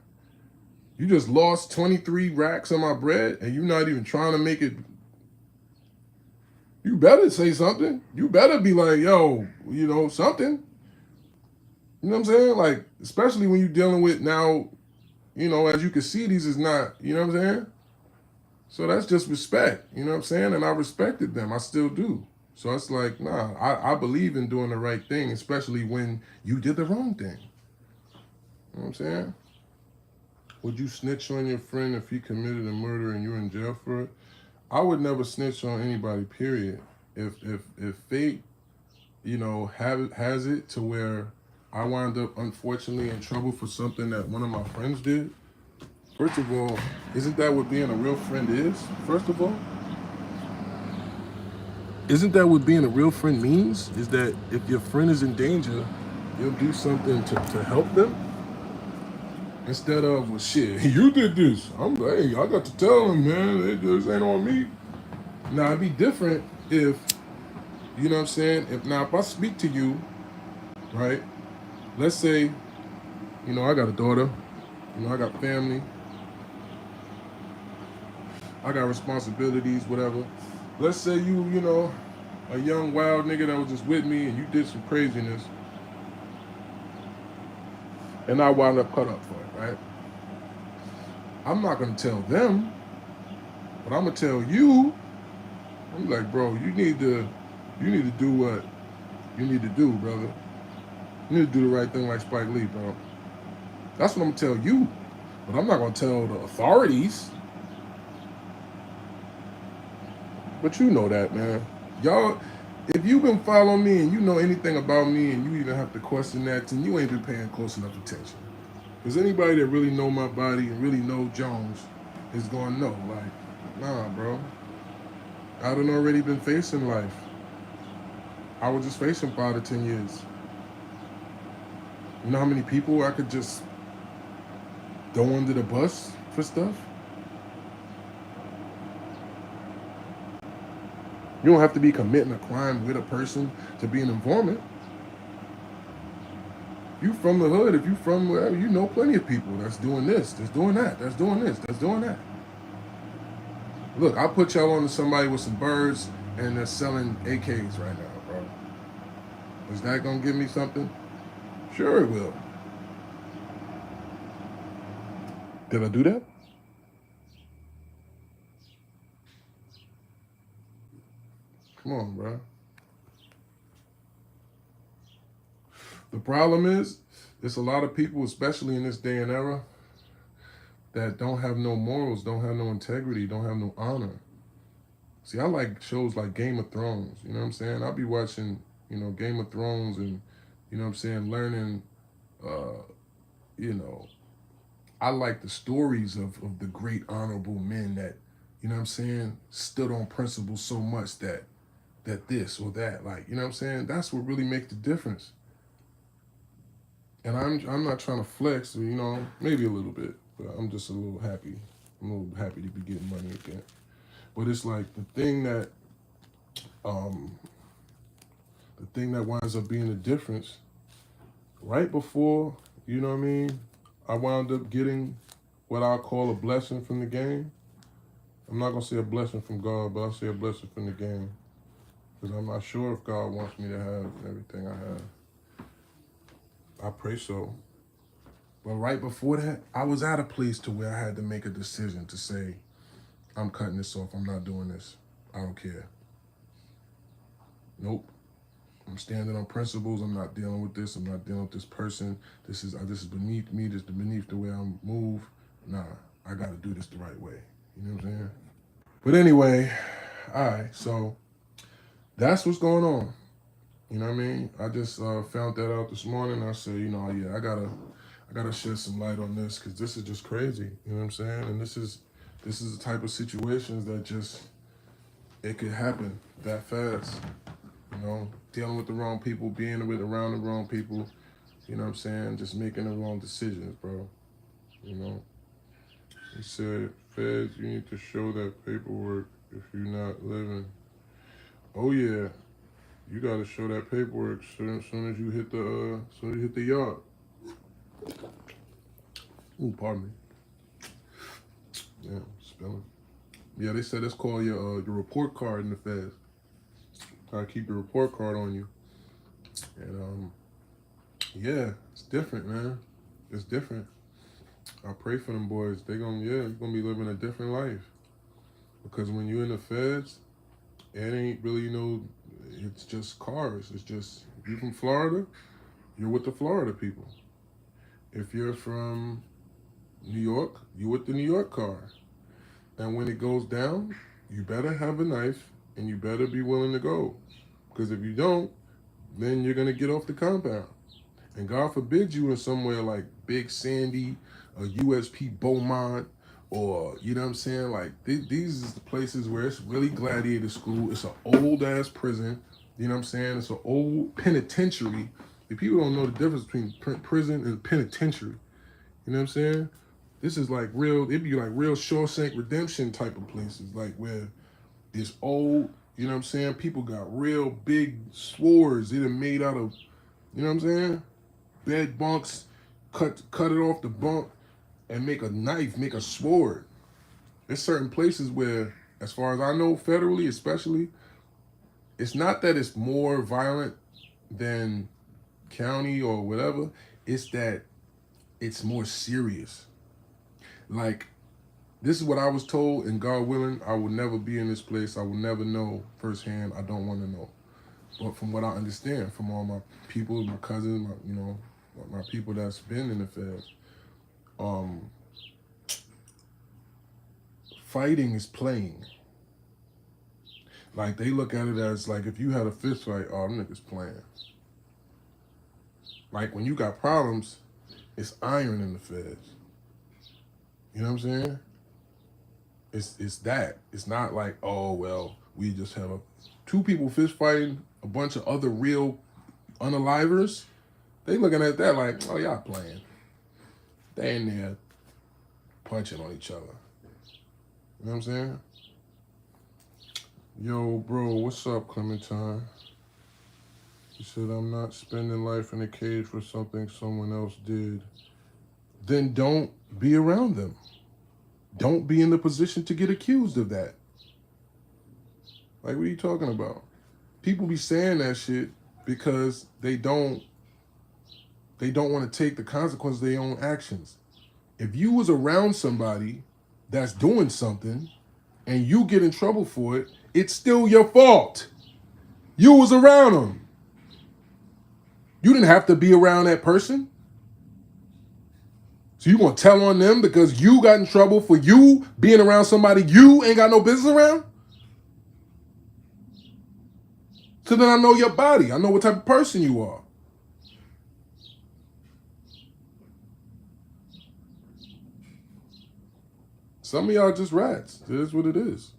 You just lost 23 racks on my bread and you're not even trying to make it. You better say something. You better be like, yo, something. You know what I'm saying? Like, especially when you're dealing with now, as you can see, these is not, you know what I'm saying? So that's just respect, you know what I'm saying? And I respected them. I still do. So it's like, nah, I believe in doing the right thing, especially when you did the wrong thing. You know what I'm saying? Would you snitch on your friend if he committed a murder and you're in jail for it? I would never snitch on anybody, period. If fate, has it to where I wind up unfortunately in trouble for something that one of my friends did, first of all, isn't that what being a real friend is? First of all, isn't that what being a real friend means? Is that if your friend is in danger, you'll do something to help them? Instead of, well, shit, you did this. Hey, I got to tell them, man, it just ain't on me. Now, it'd be different if, you know what I'm saying? If I speak to you, right? Let's say, I got a daughter, I got family, I got responsibilities, whatever. Let's say you, a young wild nigga that was just with me and you did some craziness and I wound up cut up for it, right? I'm not gonna tell them, but I'm gonna tell you. I'm like, bro, you need to do what you need to do, brother. You need to do the right thing like Spike Lee, bro. That's what I'm gonna tell you. But I'm not gonna tell the authorities. But you know that, man. Y'all, if you've been following me and you know anything about me and you even have to question that, then you ain't been paying close enough attention. Because anybody that really know my body and really know Jones is gonna know, like, nah, bro. I done already been facing life. I was just facing 5 to 10 years. You know how many people I could just throw under the bus for stuff? You don't have to be committing a crime with a person to be an informant. You from the hood, if you from wherever, you know plenty of people that's doing this, that's doing that, that's doing this, that's doing that. Look, I'll put y'all on to somebody with some birds and they're selling AKs right now, bro. Is that gonna give me something? Sure it will. Did I do that? Come on, bro. The problem is, there's a lot of people, especially in this day and era, that don't have no morals, don't have no integrity, don't have no honor. See, I like shows like Game of Thrones. You know what I'm saying? I'll be watching, Game of Thrones and, learning, uh, you know, I like the stories of the great honorable men that, stood on principle so much that this or that, like, that's what really makes the difference. And I'm not trying to flex, maybe a little bit, but I'm just a little happy. I'm a little happy to be getting money again. But it's like um, the thing that winds up being the difference. Right before, I wound up getting what I call a blessing from the game. I'm not gonna say a blessing from God, but I'll say a blessing from the game because I'm not sure if God wants me to have everything I have. I pray so. But right before that, I was at a place to where I had to make a decision to say, I'm cutting this off. I'm not doing this. I don't care. Nope. I'm standing on principles. I'm not dealing with this. I'm not dealing with this person. This is beneath me. This is beneath the way I move. Nah, I got to do this the right way. You know what I'm saying? But anyway, all right. So that's what's going on. You know what I mean? I just found that out this morning. I said, yeah, I gotta shed some light on this because this is just crazy. You know what I'm saying? And this is the type of situations that just it could happen that fast. Dealing with the wrong people, being around the wrong people. You know what I'm saying? Just making the wrong decisions, bro. You know. He said, Feds, you need to show that paperwork if you're not living. Oh yeah, you gotta show that paperwork soon as you hit the yard. Ooh, pardon me. Yeah, spelling. Yeah, they said it's called your report card in the Feds. Gotta keep your report card on you. And yeah, it's different, man. It's different. I pray for them boys. You're gonna be living a different life. Because when you're in the Feds, it ain't really, it's just cars. It's just, if you're from Florida, you're with the Florida people. If you're from New York, you're with the New York car. And when it goes down, you better have a knife and you better be willing to go. Because if you don't, then you're gonna get off the compound. And God forbid you in somewhere like Big Sandy, or USP Beaumont, or you know what I'm saying? Like these is the places where it's really gladiator school. It's an old ass prison. You know what I'm saying? It's an old penitentiary. The people don't know the difference between prison and penitentiary. You know what I'm saying? This is like real. It'd be like real Shawshank Redemption type of places, like where it's old. You know what I'm saying? People got real big swords. They're made out of, you know what I'm saying? Bed bunks, cut it off the bunk, and make a knife, make a sword. There's certain places where, as far as I know, federally especially, it's not that it's more violent than county or whatever. It's that it's more serious. Like, this is what I was told, and God willing, I will never be in this place. I will never know firsthand. I don't want to know. But from what I understand, from all my people, my cousins, my people that's been in the feds, um, fighting is playing. Like, they look at it as like if you had a fist fight, oh, them niggas playing. Like, when you got problems, it's iron in the feds. You know what I'm saying? It's that. It's not like, oh well, we just have two people fist fighting a bunch of other real unalivers. They looking at that like, oh, y'all playing. They in there punching on each other. You know what I'm saying? Yo, bro, what's up, Clementine? He said, I'm not spending life in a cage for something someone else did. Then don't be around them. Don't be in the position to get accused of that. Like, what are you talking about? People be saying that shit because they don't want to take the consequences of their own actions. If you was around somebody that's doing something and you get in trouble for it, it's still your fault. You was around them. You didn't have to be around that person. So you gonna tell on them because you got in trouble for you being around somebody you ain't got no business around? So then I know your body. I know what type of person you are. Some of y'all just rats. It is what it is.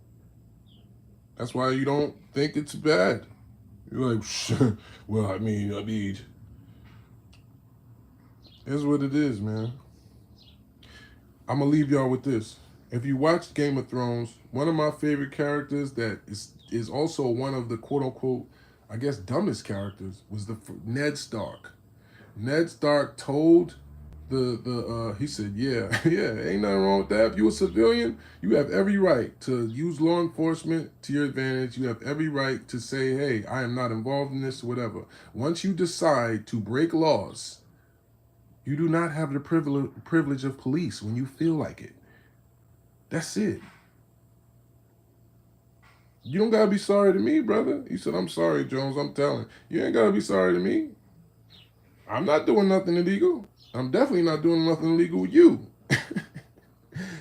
That's why you don't think it's bad. You're like, well, I mean, it's what it is, man. I'm gonna leave y'all with this. If you watch Game of Thrones, one of my favorite characters that is also one of the quote unquote, I guess, dumbest characters was the Ned Stark. Ned Stark told he said, yeah, yeah, ain't nothing wrong with that. If you're a civilian, you have every right to use law enforcement to your advantage. You have every right to say, hey, I am not involved in this, whatever. Once you decide to break laws, you do not have the privilege of police when you feel like it. That's it. You don't gotta be sorry to me, brother. He said, I'm sorry, Jones. I'm telling. You ain't gotta be sorry to me. I'm not doing nothing illegal. I'm definitely not doing nothing illegal with you.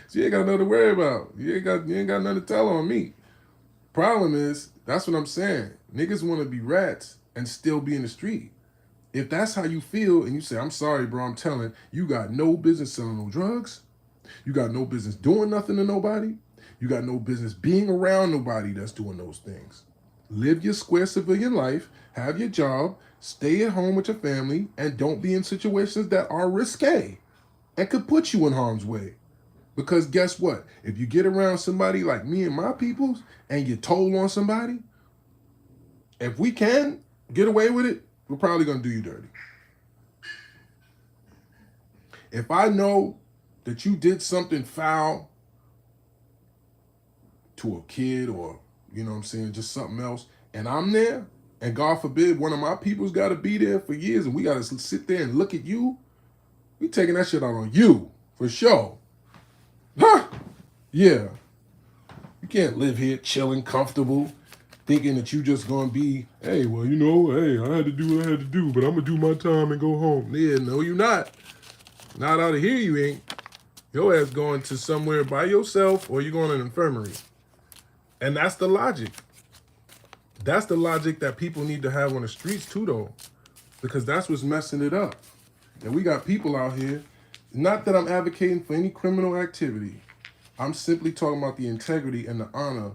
So you ain't got nothing to worry about. You ain't got nothing to tell on me. Problem is, that's what I'm saying. Niggas want to be rats and still be in the street. If that's how you feel and you say, I'm sorry, bro, I'm telling, you got no business selling no drugs. You got no business doing nothing to nobody. You got no business being around nobody that's doing those things. Live your square civilian life, have your job, stay at home with your family, and don't be in situations that are risque and could put you in harm's way. Because guess what? If you get around somebody like me and my peoples and you told on somebody, if we can get away with it, we're probably gonna do you dirty. If I know that you did something foul to a kid or, you know what I'm saying, just something else, and I'm there, and God forbid one of my people's gotta be there for years and we gotta sit there and look at you, we taking that shit out on you, for sure. Huh? Yeah. You can't live here chilling, comfortable, thinking that you just gonna be, hey, well, hey, I had to do what I had to do, but I'm gonna do my time and go home. Yeah, no, you not. Not out of here, you ain't. Your ass going to somewhere by yourself or you going to an infirmary. And that's the logic. That's the logic that people need to have on the streets too, though, because that's what's messing it up. And we got people out here. Not that I'm advocating for any criminal activity. I'm simply talking about the integrity and the honor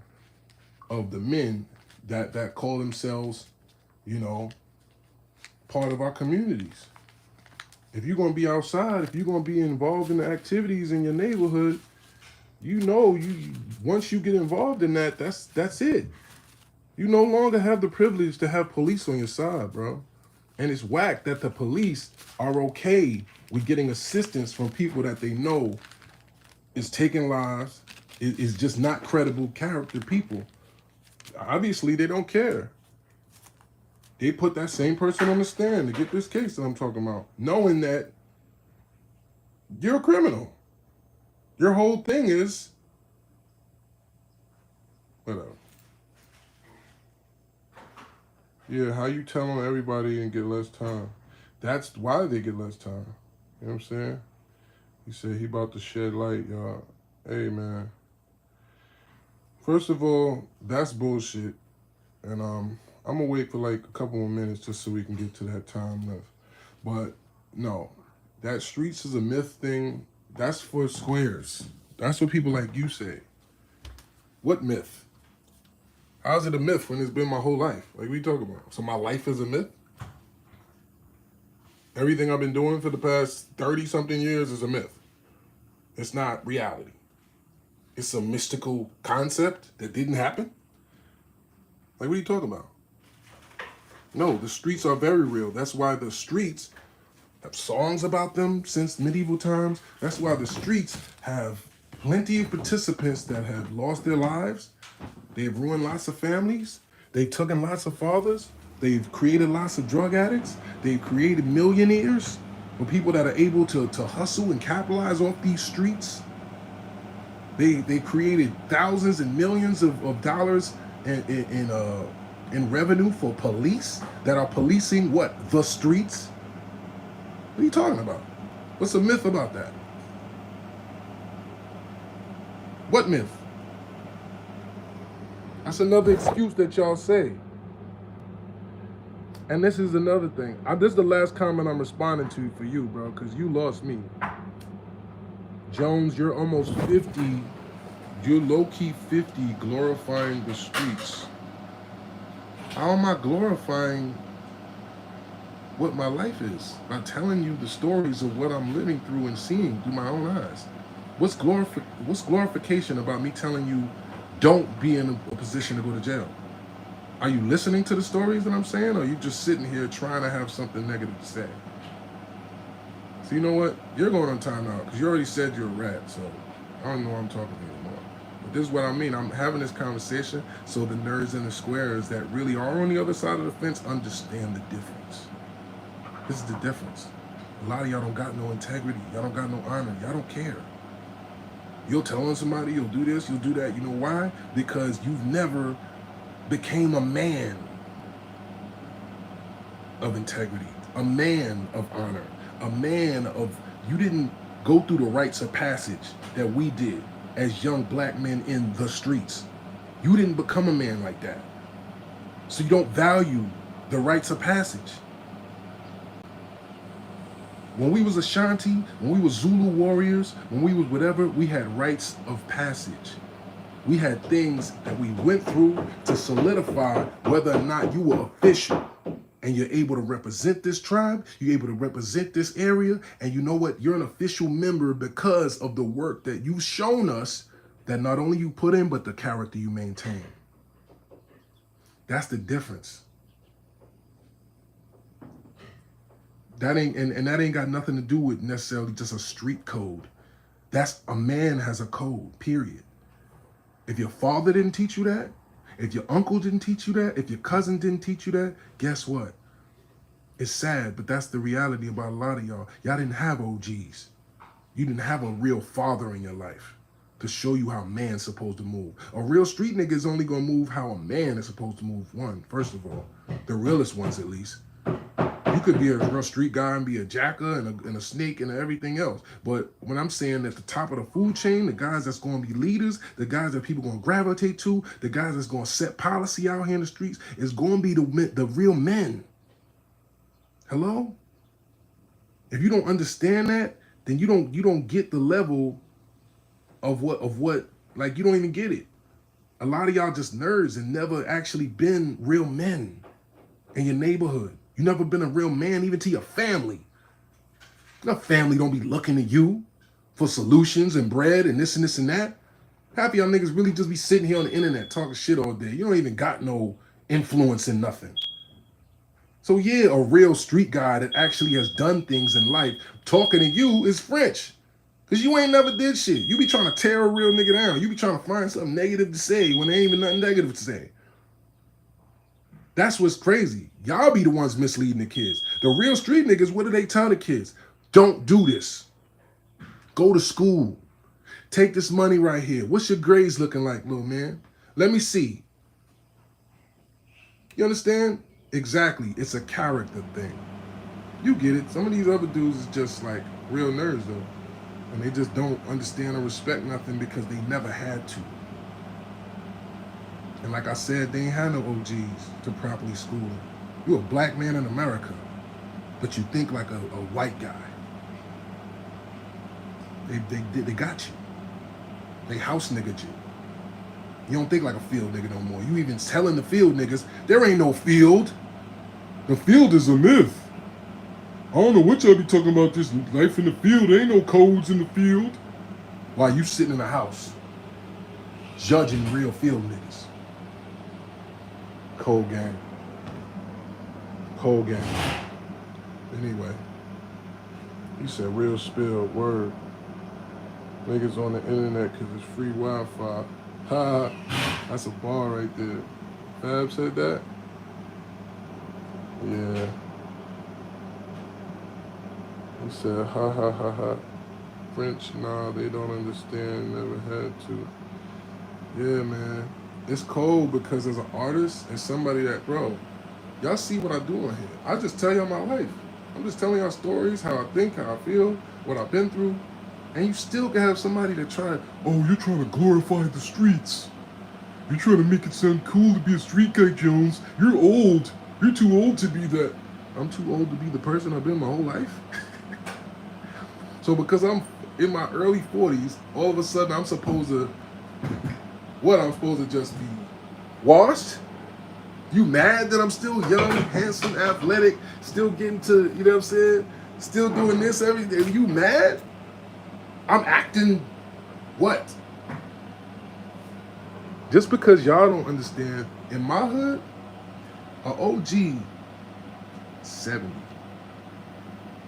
of the men that call themselves, you know, part of our communities. If you're gonna be outside, if you're gonna be involved in the activities in your neighborhood, you once you get involved in that, that's it. You no longer have the privilege to have police on your side, bro. And it's whack that the police are okay with getting assistance from people that they know is taking lives, is just not credible character people. Obviously, they don't care. They put that same person on the stand to get this case that I'm talking about, knowing that you're a criminal. Your whole thing is, whatever. Yeah, how you tell on everybody and get less time. That's why they get less time. You know what I'm saying? He said he about to shed light, y'all. Hey, man. First of all, that's bullshit. And I'm gonna wait for like a couple more minutes just so we can get to that time left. But no, that streets is a myth thing. That's for squares. That's what people like you say. What myth? How's it a myth when it's been my whole life? Like, what are you talking about? So my life is a myth? Everything I've been doing for the past 30 something years is a myth. It's not reality. It's a mystical concept that didn't happen? Like, what are you talking about? No, the streets are very real. That's why the streets have songs about them since medieval times. That's why the streets have plenty of participants that have lost their lives. They've ruined lots of families. They've taken lots of fathers. They've created lots of drug addicts. They've created millionaires. When people that are able to hustle and capitalize off these streets, they created thousands and millions of dollars in revenue for police that are policing what? The streets? What are you talking about? What's the myth about that? What myth? That's another excuse that y'all say. And this is another thing. This is the last comment I'm responding to for you, bro, because you lost me. Jones, you're almost 50. You're low-key 50 glorifying the streets. How am I glorifying what my life is? By telling you the stories of what I'm living through and seeing through my own eyes. What's glorification about me telling you don't be in a position to go to jail? Are you listening to the stories that I'm saying, or are you just sitting here trying to have something negative to say? So you know what? You're going on timeout because you already said you're a rat, so I don't know what I'm talking anymore. But this is what I mean. I'm having this conversation so the nerds and the squares that really are on the other side of the fence understand the difference. This is the difference. A lot of y'all don't got no integrity. Y'all don't got no honor. Y'all don't care. You'll tell on somebody, you'll do this, you'll do that. You know why? Because you've never became a man of integrity, a man of honor, a man of, you didn't go through the rites of passage that we did as young black men in the streets. You didn't become a man like that. So you don't value the rites of passage. When we was Ashanti, when we was Zulu warriors, when we was whatever, we had rites of passage. We had things that we went through to solidify whether or not you were official and you're able to represent this tribe, you're able to represent this area, and you know what? You're an official member because of the work that you've shown us that not only you put in, but the character you maintain. That's the difference. That ain't, and that ain't got nothing to do with necessarily just a street code. That's, a man has a code, period. If your father didn't teach you that, if your uncle didn't teach you that, if your cousin didn't teach you that, guess what? It's sad, but that's the reality about a lot of y'all. Y'all didn't have OGs. You didn't have a real father in your life to show you how a man's supposed to move. A real street nigga is only gonna move how a man is supposed to move, first of all. The realest ones, at least. You could be a real street guy and be a jacker and a snake and everything else. But when I'm saying at the top of the food chain, the guys that's going to be leaders, the guys that people going to gravitate to, the guys that's going to set policy out here in the streets, is going to be the real men. Hello? If you don't understand that, then you don't get the level of what like, you don't even get it. A lot of y'all just nerds and never actually been real men in your neighborhood. You never been a real man even to your family. Your family don't be looking to you for solutions and bread and this and this and that. Half of y'all niggas really just be sitting here on the internet talking shit all day. You don't even got no influence in nothing. So yeah, a real street guy that actually has done things in life talking to you is French. Because you ain't never did shit. You be trying to tear a real nigga down. You be trying to find something negative to say when there ain't even nothing negative to say. That's what's crazy. Y'all be the ones misleading the kids. The real street niggas, what do they tell the kids? Don't do this. Go to school. Take this money right here. What's your grades looking like, little man? Let me see. You understand? Exactly. It's a character thing. You get it. Some of these other dudes is just like real nerds though. And they just don't understand or respect nothing because they never had to. And like I said, they ain't had no OGs to properly school them. You're a black man in America, but you think like a white guy. They got you. They house niggered you. You don't think like a field nigga no more. You even telling the field niggas, there ain't no field. The field is a myth. I don't know what y'all be talking about, this life in the field. There ain't no codes in the field. While you sitting in the house, judging real field niggas. Cold game. Cold game. Anyway, he said real spill, word. Niggas on the internet because it's free Wi-Fi. Ha, that's a bar right there. Fab said that? Yeah. He said, ha ha ha ha. French, nah, they don't understand, never had to. Yeah, man. It's cold because as an artist and somebody that, bro, y'all see what I do on here. I just tell y'all my life. I'm just telling y'all stories, how I think, how I feel, what I've been through. And you still can have somebody that try, oh, you're trying to glorify the streets. You're trying to make it sound cool to be a street guy, Jones. You're old. You're too old to be that. I'm too old to be the person I've been my whole life. So because I'm in my early 40s, all of a sudden I'm supposed to, what, I'm supposed to just be washed? You mad that I'm still young, handsome, athletic, still getting to, you know what I'm saying? Still doing this every day. You mad? I'm acting what? Just because y'all don't understand, in my hood, a OG 70.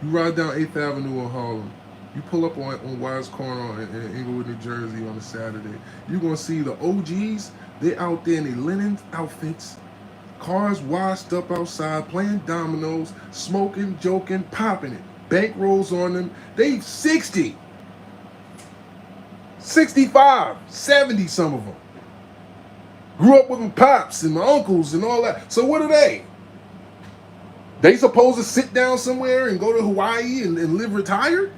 You ride down 8th Avenue in Harlem. You pull up on Wise Corner in Inglewood, New Jersey on a Saturday. You're going to see the OGs. They out there in their linen outfits, cars washed up outside, playing dominoes, smoking, joking, popping it. Bank rolls on them. They 60, 65, 70, some of them. Grew up with my pops and my uncles and all that. So what are they? They supposed to sit down somewhere and go to Hawaii and live retired?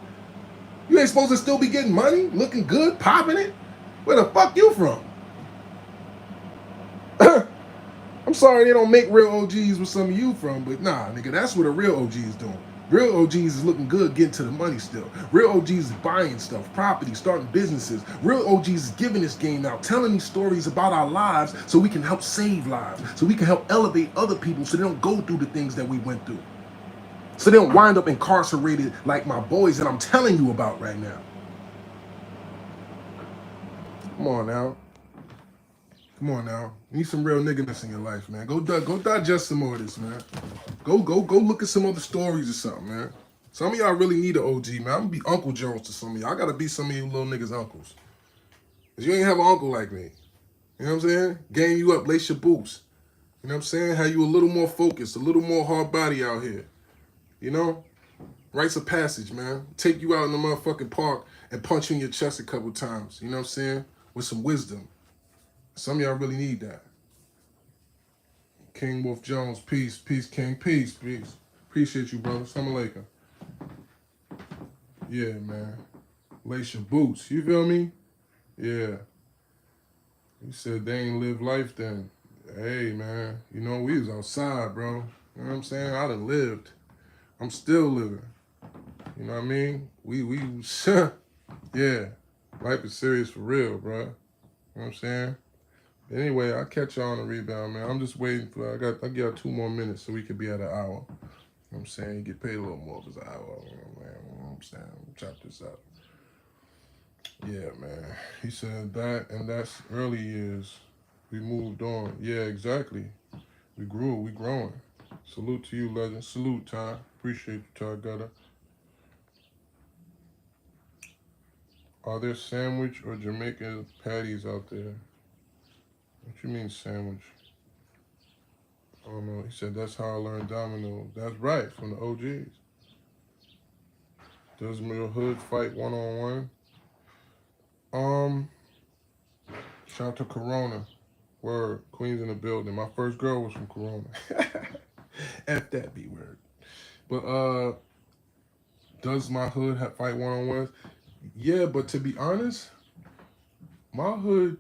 You ain't supposed to still be getting money, looking good, popping it? Where the fuck you from? I'm sorry they don't make real OGs where some of you from, but nah, nigga, that's what a real OG is doing. Real OGs is looking good, getting to the money still. Real OGs is buying stuff, property, starting businesses. Real OGs is giving this game out, telling these stories about our lives so we can help save lives, so we can help elevate other people so they don't go through the things that we went through. So they don't wind up incarcerated like my boys that I'm telling you about right now. Come on now. Come on now. You need some real nigginess in your life, man. Go digest some more of this, man. Go look at some other stories or something, man. Some of y'all really need an OG, man. I'm gonna be Uncle Jones to some of y'all. I gotta be some of you little niggas' uncles. Cause you ain't have an uncle like me. You know what I'm saying? Game you up, lace your boots. You know what I'm saying? Have you a little more focused, a little more hard body out here. You know? Rites of passage, man. Take you out in the motherfucking park and punch you in your chest a couple times. You know what I'm saying? With some wisdom. Some of y'all really need that. King Wolf Jones, peace, peace, King, peace, peace. Appreciate you, brother. Assalamu alaikum. Yeah, man. Lace your boots. You feel me? Yeah. You said they ain't live life then. Hey, man. You know, we was outside, bro. You know what I'm saying? I done lived. I'm still living. You know what I mean? We, yeah. Life is serious for real, bro. You know what I'm saying? Anyway, I'll catch y'all on the rebound, man. I'm just waiting for, I got 2 more minutes so we could be at an hour. You know what I'm saying? You get paid a little more if it's an hour, man. You know what I'm saying? Chop this up. Yeah, man. He said that, and that's early years. We moved on. Yeah, exactly. We grew. We growing. Salute to you, legend. Salute, Ty. Appreciate you, Ty Gutter. Are there sandwich or Jamaican patties out there? What you mean sandwich? I don't know. He said that's how I learned domino. That's right, from the OGs. Does Middle Hood fight one-on-one? Um, Shout out to Corona. Word. Queens in the building. My first girl was from Corona. F that B word. But does my hood fight one-on-ones? Yeah, but to be honest, my hood,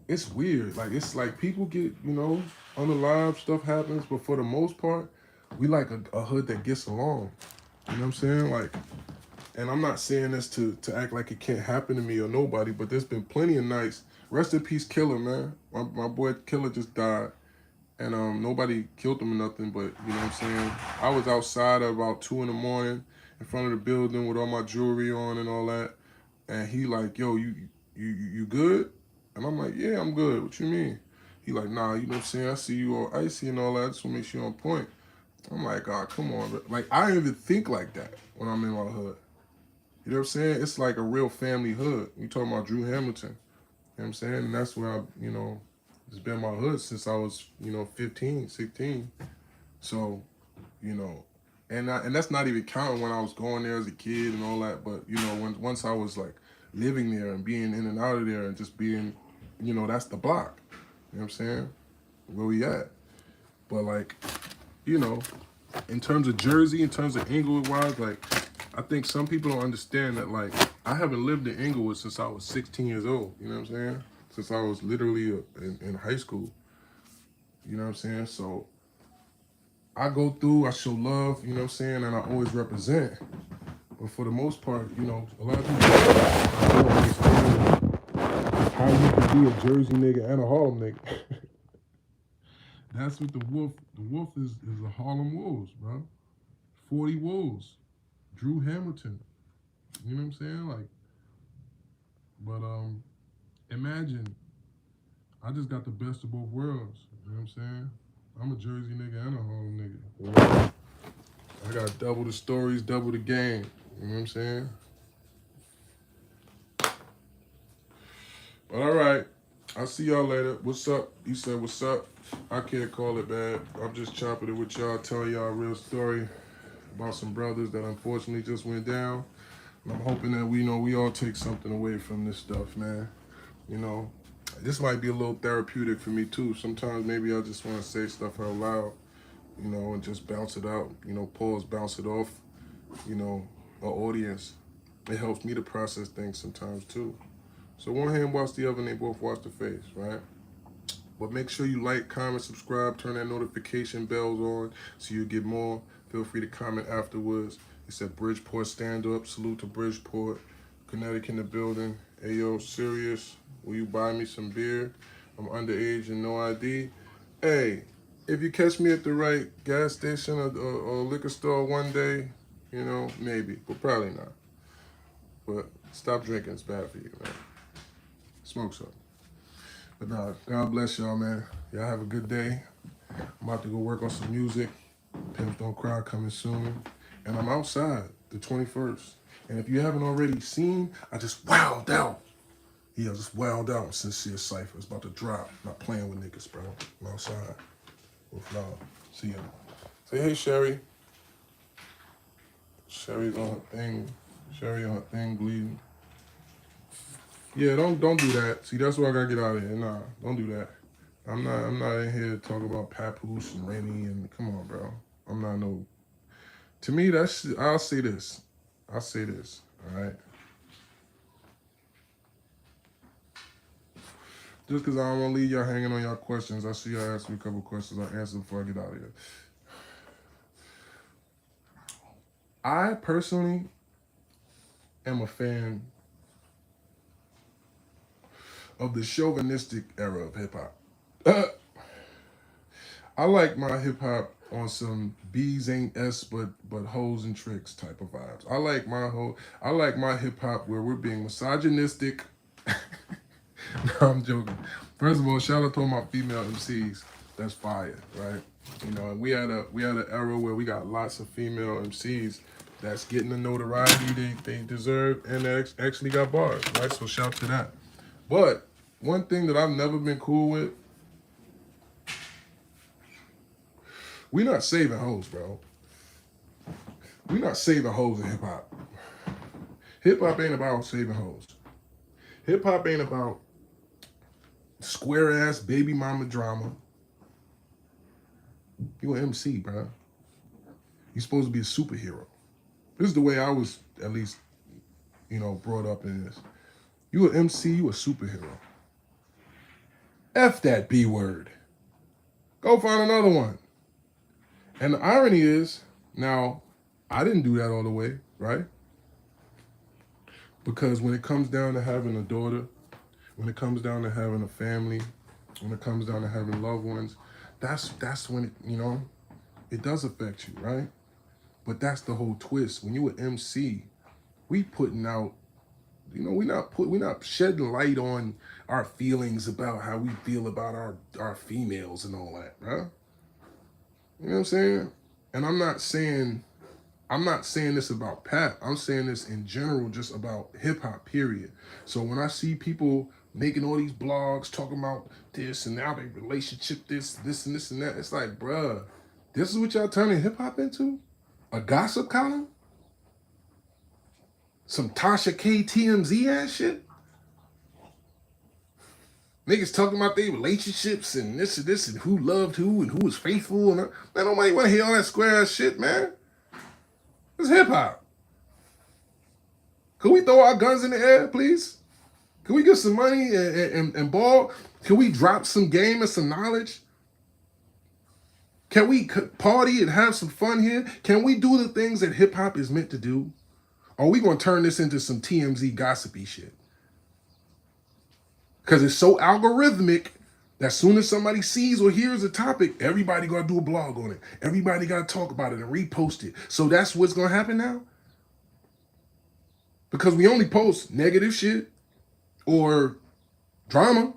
it's weird. Like it's like people get, on the live stuff happens, but for the most part, we like a hood that gets along. You know what I'm saying? Like, and I'm not saying this to act like it can't happen to me or nobody, but there's been plenty of nights. Rest in peace, Killer, man. My boy Killer just died. And nobody killed him or nothing, but you know what I'm saying? I was outside at about 2 in the morning in front of the building with all my jewelry on and all that. And he like, yo, you good? And I'm like, yeah, I'm good. What you mean? He like, nah, you know what I'm saying? I see you all icy and all that. I just want to make sure you're on point. I'm like, oh, come on. Bro. Like, I don't even think like that when I'm in my hood. You know what I'm saying? It's like a real family hood. You talking about Drew Hamilton. You know what I'm saying? And that's where it's been my hood since I was, 15, 16. So, you know, And that's not even counting when I was going there as a kid and all that. But you know, once I was like living there and being in and out of there and just being, you know, that's the block. You know what I'm saying? Where we at? But like, you know, in terms of Jersey, in terms of Inglewood wise, like, I think some people don't understand that like I haven't lived in Inglewood since I was 16 years old. You know what I'm saying? Since I was literally in high school. You know what I'm saying? So I go through, I show love, you know what I'm saying, and I always represent. But for the most part, you know, a lot of people don't understand how you can be a Jersey nigga and a Harlem nigga. That's what the wolf is a Harlem Wolves, bro. 40 Wolves. Drew Hamilton. You know what I'm saying? Like, but imagine I just got the best of both worlds. You know what I'm saying? I'm a Jersey nigga and a Harlem nigga. You know? I got double the stories, double the game. You know what I'm saying? But all right. I'll see y'all later. What's up? You said what's up? I can't call it bad. I'm just chopping it with y'all, telling y'all a real story about some brothers that unfortunately just went down. And I'm hoping that we all take something away from this stuff, man. You know, this might be a little therapeutic for me too. Sometimes maybe I just want to say stuff out loud, you know, and just bounce it out. You know, pause, bounce it off. You know, an audience. It helps me to process things sometimes too. So one hand wash the other, and they both wash the face, right? But make sure you like, comment, subscribe, turn that notification bells on so you get more. Feel free to comment afterwards. It said Bridgeport stand up. Salute to Bridgeport, Connecticut in the building. Ayo, Serius, will you buy me some beer? I'm underage and no ID. Hey, if you catch me at the right gas station or liquor store one day, you know, maybe, but probably not. But stop drinking, it's bad for you, man. Smoke some. But nah, God bless y'all, man. Y'all have a good day. I'm about to go work on some music. Pimps Don't Cry coming soon. And I'm outside the 21st. And if you haven't already seen, I just wowed out. Yeah, I just wowed out. Sincere Cypher. It's about to drop. Not playing with niggas, bro. I'm outside. With love. See y'all. Say hey, Sherry. Sherry's on her thing. Sherry on her thing bleeding. Yeah, don't do that. See, that's why I gotta get out of here. Nah, don't do that. I'm not in here to talk about Papoose and Rennie and come on, bro. I'm not no. To me, that's I'll say this. I'll say this. All right. Just because I don't want to leave y'all hanging on y'all questions, I see y'all ask me a couple questions. I'll answer before I get out of here. I personally am a fan of the chauvinistic era of hip hop. I like my hip hop on some B's ain't S but hoes and tricks type of vibes. I like my hip hop where we're being misogynistic. No, I'm joking. First of all, shout out to all my female MCs. That's fire, right? You know, and we had an era where we got lots of female MCs that's getting the notoriety they deserve and they actually got bars, right? So shout to that. But one thing that I've never been cool with, we not saving hoes, bro. We not saving hoes in hip hop. Hip hop ain't about saving hoes. Hip hop ain't about square ass baby mama drama. You an MC, bro. You supposed to be a superhero. This is the way I was, at least, you know, brought up in this. You an MC, you a superhero. F that B word. Go find another one. And the irony is, now, I didn't do that all the way, right? Because when it comes down to having a daughter, when it comes down to having a family, when it comes down to having loved ones, that's when it, you know, it does affect you, right? But that's the whole twist. When you an MC, we putting out, you know, we not shedding light on our feelings about how we feel about our females and all that, bro. You know what I'm saying? And I'm not saying this about Pat. I'm saying this in general, just about hip hop, period. So when I see people making all these blogs talking about this and now they relationship this and this and that, it's like, bruh, this is what y'all turning hip hop into? A gossip column? Some Tasha K TMZ ass shit? Niggas talking about their relationships and this and who loved who and who was faithful. And man, nobody want to hear all that square ass shit, man. It's hip hop. Can we throw our guns in the air, please? Can we get some money and ball? Can we drop some game and some knowledge? Can we party and have some fun here? Can we do the things that hip hop is meant to do? Or are we going to turn this into some TMZ gossipy shit? Because it's so algorithmic that as soon as somebody sees or hears a topic, everybody got to do a blog on it. Everybody got to talk about it and repost it. So that's what's going to happen now? Because we only post negative shit or drama.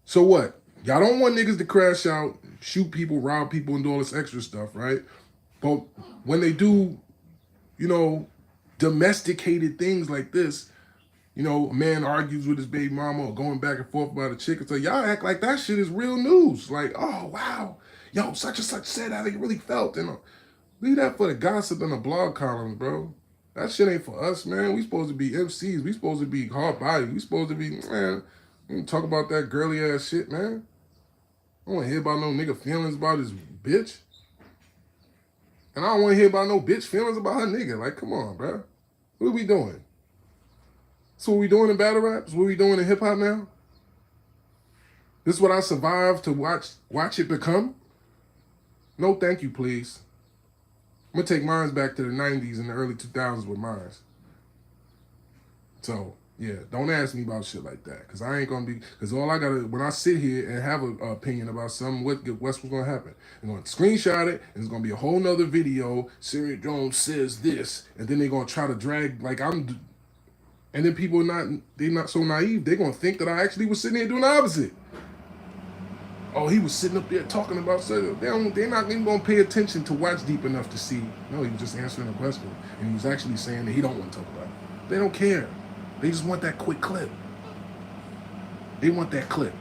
So what? Y'all don't want niggas to crash out, shoot people, rob people, and do all this extra stuff, right? But when they do, you know, domesticated things like this, you know, a man argues with his baby mama or going back and forth about a chick, so y'all act like that shit is real news. Like, oh, wow, yo, such and such said how they really felt. You know, leave that for the gossip and the blog columns, bro. That shit ain't for us, man. We supposed to be MCs. We supposed to be hard body. We supposed to be, man, talk about that girly ass shit, man. I don't want to hear about no nigga feelings about his bitch. And I don't want to hear about no bitch feelings about her nigga. Like, come on, bro. What are we doing? So what we doing in battle raps? What we doing in hip hop now? This is what I survived to watch it become? No, thank you, please. I'm gonna take mine back to the 90s and the early 2000s with mine. So, yeah, don't ask me about shit like that. Cause I ain't gonna be, cause all I gotta, when I sit here and have an opinion about something, what's gonna happen? I'm gonna screenshot it, and it's gonna be a whole nother video, Serius Jones says this, and then they're gonna try to drag, like and then people they're not so naive, they're gonna think that I actually was sitting here doing the opposite. Oh, he was sitting up there talking about something. They're not even gonna pay attention to watch deep enough to see. No, he was just answering a question, and he was actually saying that he don't want to talk about it. They don't care. They just want that quick clip. They want that clip.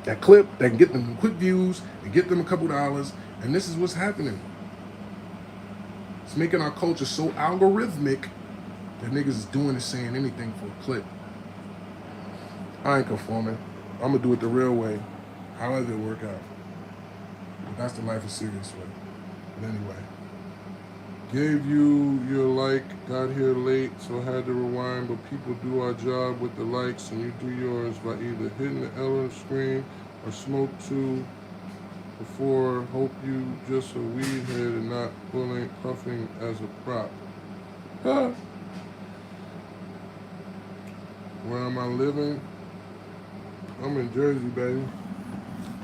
That clip that can get them quick views and get them a couple dollars. And this is what's happening. It's making our culture so algorithmic that niggas is doing and saying anything for a clip. I ain't conforming. I'm gonna do it the real way. However it work out. But that's the life of Serius way. But anyway. Gave you your like, got here late, so had to rewind, but people do our job with the likes, and you do yours by either hitting the L on the screen or smoke two before. Hope you just a weed head and not puffing as a prop. Huh? Where am I living? I'm in Jersey, baby.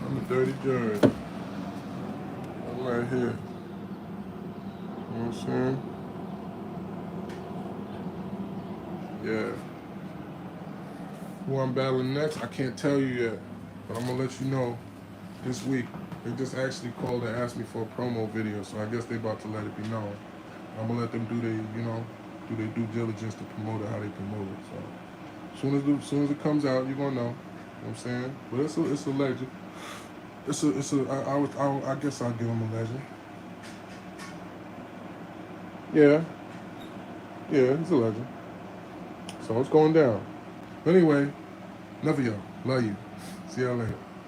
I'm in dirty Jersey. I'm right here. You know what I'm saying? Yeah. Who I'm battling next, I can't tell you yet. But I'm gonna let you know this week. They just actually called and asked me for a promo video, so I guess they about to let it be known. I'm gonna let them do their due diligence to promote it how they promote it. So as soon as it comes out, you're gonna know. You know what I'm saying? But it's a legend. I guess I'll give him a legend. Yeah, he's a legend. So it's going down. But anyway, enough of y'all. Love you. See y'all later.